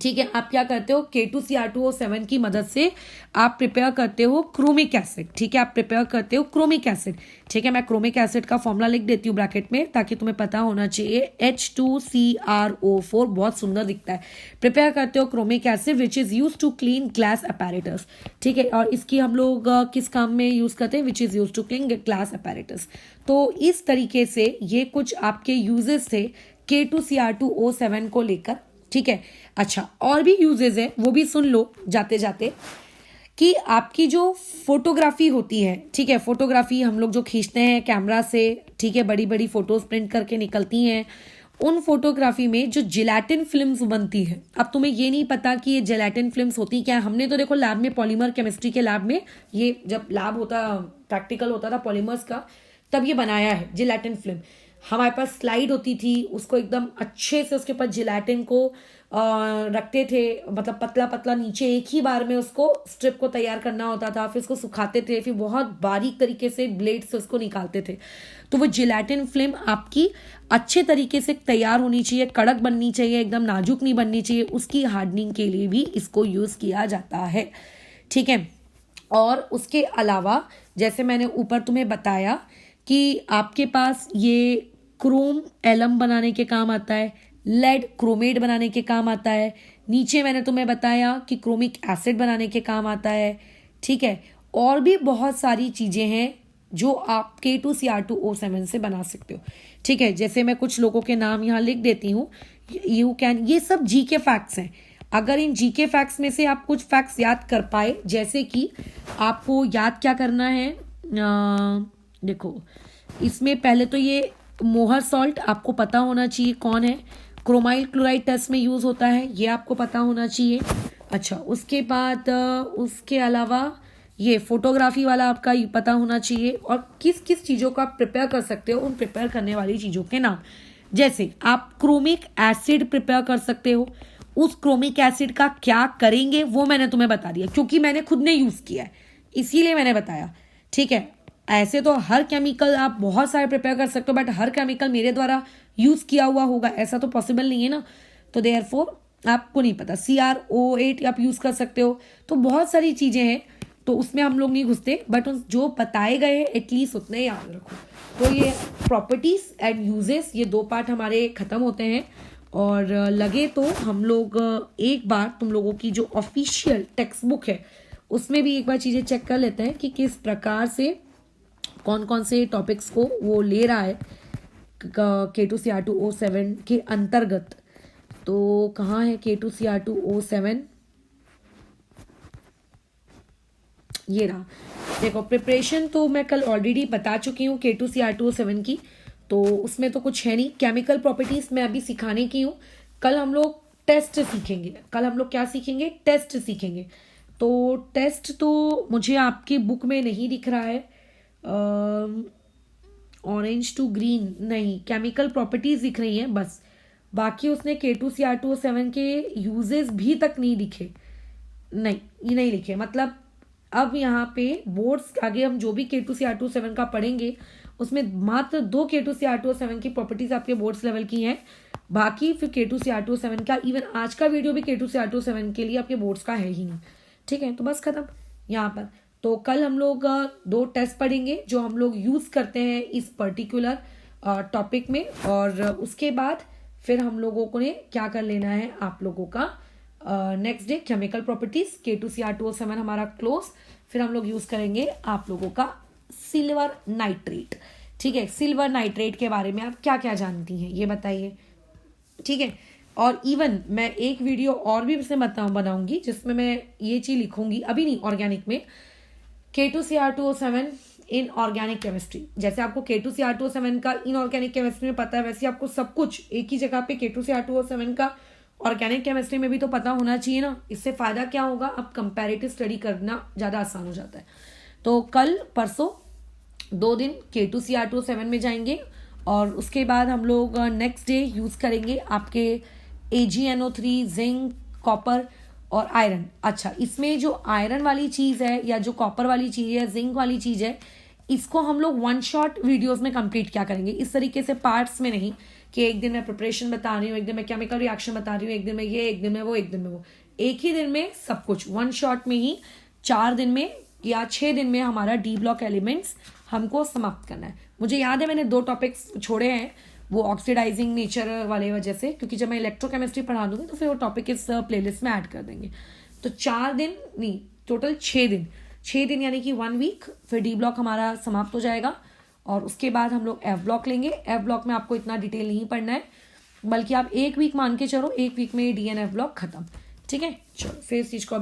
[SPEAKER 1] ठीक है, आप क्या करते हो? K2Cr2O7 की मदद से आप प्रिपेयर करते हो क्रोमिक एसिड। ठीक है, आप प्रिपेयर करते हो क्रोमिक एसिड। ठीक है, मैं क्रोमिक एसिड का फॉर्मूला लिख देती हूँ ब्रैकेट में, ताकि तुम्हें पता होना चाहिए। H2CrO4 बहुत सुंदर दिखता है। प्रिपेयर करते हो chromic acid which is use to clean glass apparatus. ठीक है, और इसकी हम लोग किस काम में यूज करते हैं? Which is use to clean glass apparatus. तो इस तरीके से ये कुछ आपके यूजेस थे K2Cr2O7 को लेकर। ठीक है, अच्छा, और भी यूजेस है, वो भी सुन लो जाते जाते, कि आपकी जो फोटोग्राफी होती है, ठीक है, फोटोग्राफी हम लोग जो खींचते हैं कैमरा से, ठीक है, बड़ी बड़ी फोटोज प्रिंट करके निकलती हैं, उन फोटोग्राफी में जो जिलेटिन फिल्म्स बनती है। अब तुम्हें ये नहीं पता कि ये जिलेटिन फिल्म्स होती क्या है। हमने तो देखो लैब में, पॉलीमर केमिस्ट्री के लैब में, ये जब लैब होता, प्रैक्टिकल होता था पॉलीमर्स का, तब ये बनाया है जिलेटिन फिल्म। हमारे पास स्लाइड होती थी, उसको एकदम अच्छे से उसके ऊपर जिलेटिन को रखते थे, मतलब पतला पतला नीचे, एक ही बार में उसको स्ट्रिप को तैयार करना होता था, फिर उसको सुखाते थे, फिर बहुत बारीक तरीके से ब्लेड से उसको निकालते थे। तो वो जिलेटिन फिल्म आपकी अच्छे तरीके से तैयार होनी चाहिए, कड़क बननी चाहिए, एकदम नाजुक नहीं बननी चाहिए। उसकी हार्डनिंग के लिए भी इसको यूज किया जाता है। ठीक है, और उसके अलावा जैसे मैंने ऊपर तुम्हें बताया कि आपके पास ये क्रोम एलम बनाने के काम आता है, लेड क्रोमेट बनाने के काम आता है, नीचे मैंने तुम्हें बताया कि क्रोमिक एसिड बनाने के काम आता है। ठीक है, और भी बहुत सारी चीज़ें हैं जो आप K2Cr2O7 से बना सकते हो। ठीक है, जैसे मैं कुछ लोगों के नाम यहाँ लिख देती हूँ। यू कैन, ये सब जीके फैक्ट्स हैं। अगर इन जीके फैक्ट्स में से आप कुछ फैक्ट्स याद कर पाए, जैसे कि आपको याद क्या करना है, देखो, इसमें पहले तो ये मोहर सॉल्ट आपको पता होना चाहिए कौन है। क्रोमाइल क्लोराइड टेस्ट में यूज होता है, ये आपको पता होना चाहिए। अच्छा, उसके बाद उसके अलावा ये फोटोग्राफी वाला आपका पता होना चाहिए, और किस किस चीज़ों को आप प्रिपेयर कर सकते हो, उन प्रिपेयर करने वाली चीज़ों के नाम। जैसे आप क्रोमिक एसिड प्रिपेयर कर सकते हो, उस क्रोमिक एसिड का क्या करेंगे वो मैंने तुम्हें बता दिया, क्योंकि मैंने खुद ने यूज़ किया है, इसीलिए मैंने बताया। ठीक है, ऐसे तो हर केमिकल आप बहुत सारे प्रिपेयर कर सकते हो, बट हर केमिकल मेरे द्वारा यूज किया हुआ होगा ऐसा तो पॉसिबल नहीं है ना। तो देयरफॉर आपको नहीं पता, CrO8 आप यूज कर सकते हो। तो बहुत सारी चीजें हैं, तो उसमें हम लोग नहीं घुसते, बट जो बताए गए हैं एटलीस्ट उतने याद रखो। तो ये प्रॉपर्टीज एंड यूजेस, ये 2 पार्ट हमारे खत्म होते हैं। और लगे तो हम लोग एक बार तुम लोगों की जो ऑफिशियल टेक्स्ट बुक है उसमें भी एक बार चीजें चेक कर लेते हैं कि किस प्रकार से कौन कौन से टॉपिक्स को वो ले रहा है K2Cr2O7 के अंतर्गत। तो कहाँ है K2Cr2O7? ये रहा। देखो, प्रिपरेशन तो मैं कल ऑलरेडी बता चुकी हूँ K2Cr2O7 की, तो उसमें तो कुछ है नहीं। केमिकल प्रॉपर्टीज मैं अभी सिखाने की हूँ। कल हम लोग टेस्ट सीखेंगे। कल हम लोग क्या सीखेंगे? टेस्ट सीखेंगे। तो टेस्ट तो मुझे आपकी बुक में नहीं दिख रहा है, ऑरेंज टू ग्रीन नहीं, केमिकल प्रॉपर्टीज दिख रही हैं बस। बाकी उसने K2Cr2O7 के यूजेस भी तक नहीं दिखे, नहीं ये नहीं लिखे। मतलब अब यहाँ पे बोर्ड्स आगे हम जो भी K2Cr2O7 का पढ़ेंगे उसमें मात्र 2 K2Cr2O7 की प्रॉपर्टीज आपके बोर्ड्स लेवल की हैं। बाकी फिर K2Cr2O7 का, इवन आज का वीडियो भी K2Cr2O7 के लिए आपके बोर्ड्स का है ही नहीं। ठीक है, तो बस खत्म यहाँ पर। तो कल हम लोग 2 टेस्ट पढ़ेंगे जो हम लोग यूज करते हैं इस पर्टिकुलर टॉपिक में, और उसके बाद फिर हम लोगों को ने क्या कर लेना है आप लोगों का next day chemical properties K2Cr2O7 हमारा क्लोज। फिर हम लोग यूज करेंगे आप लोगों का सिल्वर नाइट्रेट। ठीक है, सिल्वर नाइट्रेट के बारे में आप क्या क्या जानती हैं ये बताइए। ठीक है, और इवन मैं एक वीडियो और भी इसमें बनाऊंगी जिसमें मैं ये चीज लिखूंगी, अभी नहीं, ऑर्गेनिक में K2Cr2O7 इन ऑर्गेनिक केमिस्ट्री। जैसे आपको K2Cr2O7 का इन ऑर्गेनिक केमिस्ट्री में पता है, वैसे आपको सब कुछ एक ही जगह पे K2Cr2O7 का ऑर्गेनिक केमिस्ट्री में भी तो पता होना चाहिए ना। इससे फायदा क्या होगा, अब कंपैरेटिव स्टडी करना ज्यादा आसान हो जाता है। तो कल परसों 2 दिन K2Cr2O7 में जाएंगे, और उसके बाद हम लोग नेक्स्ट डे यूज करेंगे आपके AgNO3, जिंक, कॉपर और आयरन। अच्छा, इसमें जो आयरन वाली चीज़ है या जो कॉपर वाली चीज़ है, जिंक वाली चीज़ है, इसको हम लोग वन शॉट वीडियोस में कंप्लीट क्या करेंगे, इस तरीके से पार्ट्स में नहीं कि एक दिन मैं प्रिपरेशन बता रही हूँ, एक दिन मैं केमिकल रिएक्शन बता रही हूँ, एक दिन में ये, एक दिन में वो, एक दिन में वो। एक ही दिन में सब कुछ, वन शॉट में ही 4 दिन में या 6 दिन में हमारा डी ब्लॉक एलिमेंट्स हमको समाप्त करना है। मुझे याद है मैंने 2 टॉपिक्स छोड़े हैं, वो ऑक्सीडाइजिंग नेचर वाले वजह से, क्योंकि जब मैं इलेक्ट्रोकेमिस्ट्री पढ़ा दूंगी तो फिर वो टॉपिक इस प्लेलिस्ट में ऐड कर देंगे। तो 4 दिन नहीं, टोटल 6 दिन, 6 दिन यानी कि 1 वीक, फिर डी ब्लॉक हमारा समाप्त हो जाएगा। और उसके बाद हम लोग एफ ब्लॉक लेंगे। एफ ब्लॉक में आपको इतना डिटेल नहीं पढ़ना है, बल्कि आप 1 वीक मान के चलो, 1 वीक में डी एन एफ ब्लॉक खत्म। ठीक है, चलो फिर इस चीज़ को अभी